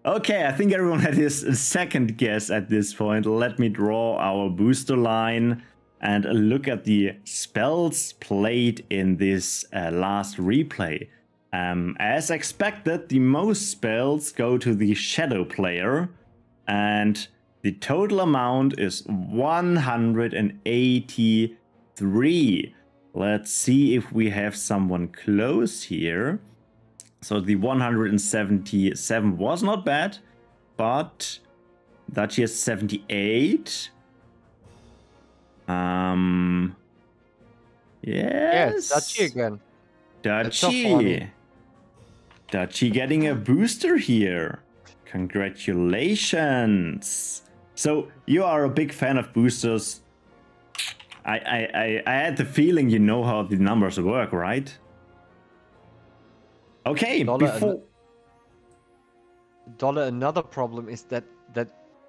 Okay, I think everyone had his second guess at this point. Let me draw our booster line and look at the spells played in this last replay. As expected, the most spells go to the Shadow player, and The total amount is 183. Let's see if we have someone close here. So the 177 was not bad, but Dachi is 78. Yes. Yeah, it's Dachi again. Dachi. Dachi getting a booster here. Congratulations. So you are a big fan of boosters. I had the feeling you know how the numbers work, right? Okay, before... Another problem is that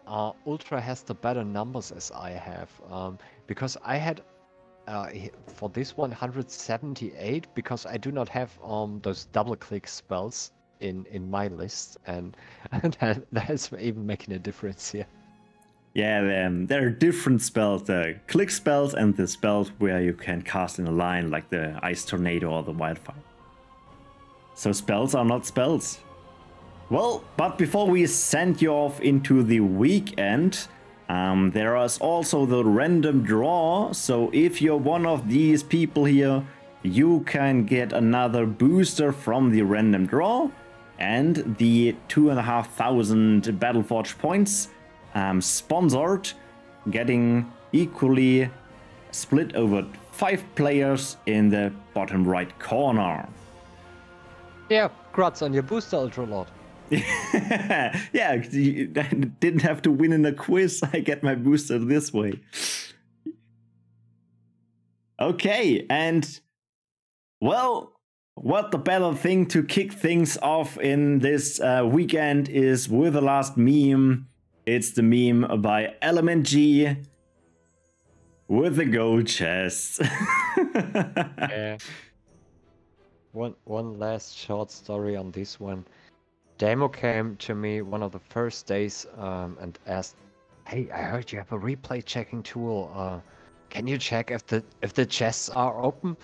Ultra has the better numbers as I have. Because I had for this 178, because I do not have those double click spells in my list, and that's even making a difference here. Yeah, there are different spells, the click spells and the spells where you can cast in a line, like the Ice Tornado or the Wildfire. So spells are not spells. Well, but before we send you off into the weekend, there is also the random draw. So if you're one of these people here, you can get another booster from the random draw, and the 2,500 Battleforge points sponsored, getting equally split over 5 players in the bottom right corner. Yeah, congrats on your booster, Ultra Lord. Yeah, I didn't have to win in a quiz. I get my booster this way. Okay, and well, what the better thing to kick things off in this weekend is with the last meme. It's the meme by Element G with the gold chest. Yeah. One last short story on this one. Demo came to me one of the first days and asked, "Hey, I heard you have a replay checking tool. Can you check if the chests are open?"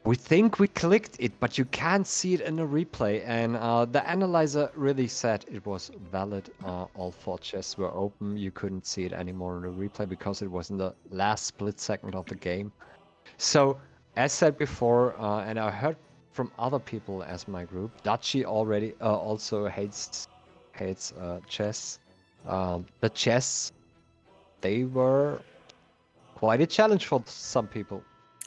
We think we clicked it, but you can't see it in the replay. And the analyzer really said it was valid. All 4 chests were open. You couldn't see it anymore in the replay because it was in the last split second of the game. So, as said before, and I heard from other people as my group, Dachi already also hates chests. The chests, they were quite a challenge for some people.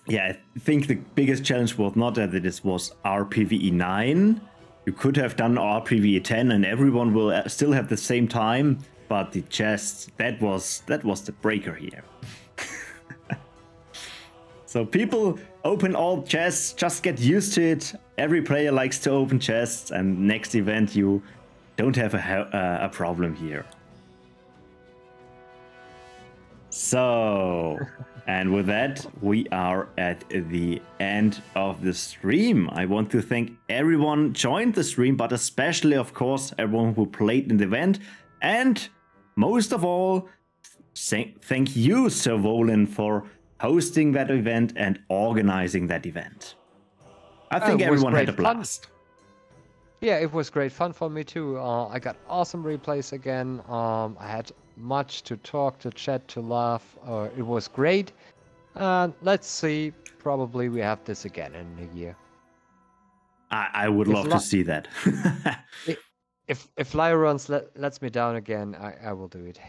Yeah, I think the biggest challenge was not that this was RPVE 9. You could have done RPVE 10 and everyone will still have the same time, but the chests, that was the breaker here. So people open all chests, just get used to it. Every player likes to open chests, and next event you don't have a problem here. So, and with that, we are at the end of the stream. I want to thank everyone joined the stream, but especially, of course, everyone who played in the event. And most of all, thank you, Sir Volin, for hosting that event and organizing that event. I think everyone had a blast. Yeah, it was great fun for me too. I got awesome replays again. I had much to talk, to chat, to laugh. It was great. Let's see. Probably we have this again in a year. I would love to see that. if Lyron's lets me down again, I will do it.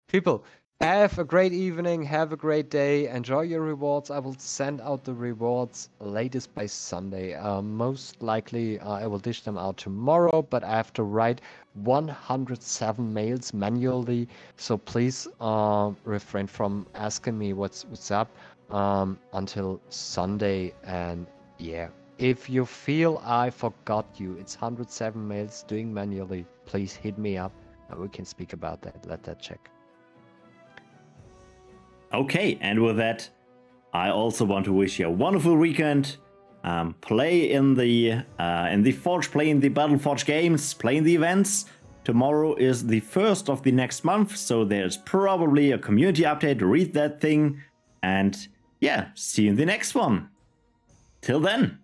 People, have a great evening, have a great day, enjoy your rewards. I will send out the rewards latest by Sunday. Most likely I will dish them out tomorrow, but I have to write 107 mails manually, so please refrain from asking me what's up until Sunday. And yeah, if you feel I forgot you, it's 107 mails doing manually, please hit me up and we can speak about that. Let that check. Okay, and with that, I also want to wish you a wonderful weekend. Play in the Forge, play in the Battleforge games, play in the events. Tomorrow is the 1st of the next month, so there's probably a community update. Read that thing, and yeah, see you in the next one. Till then.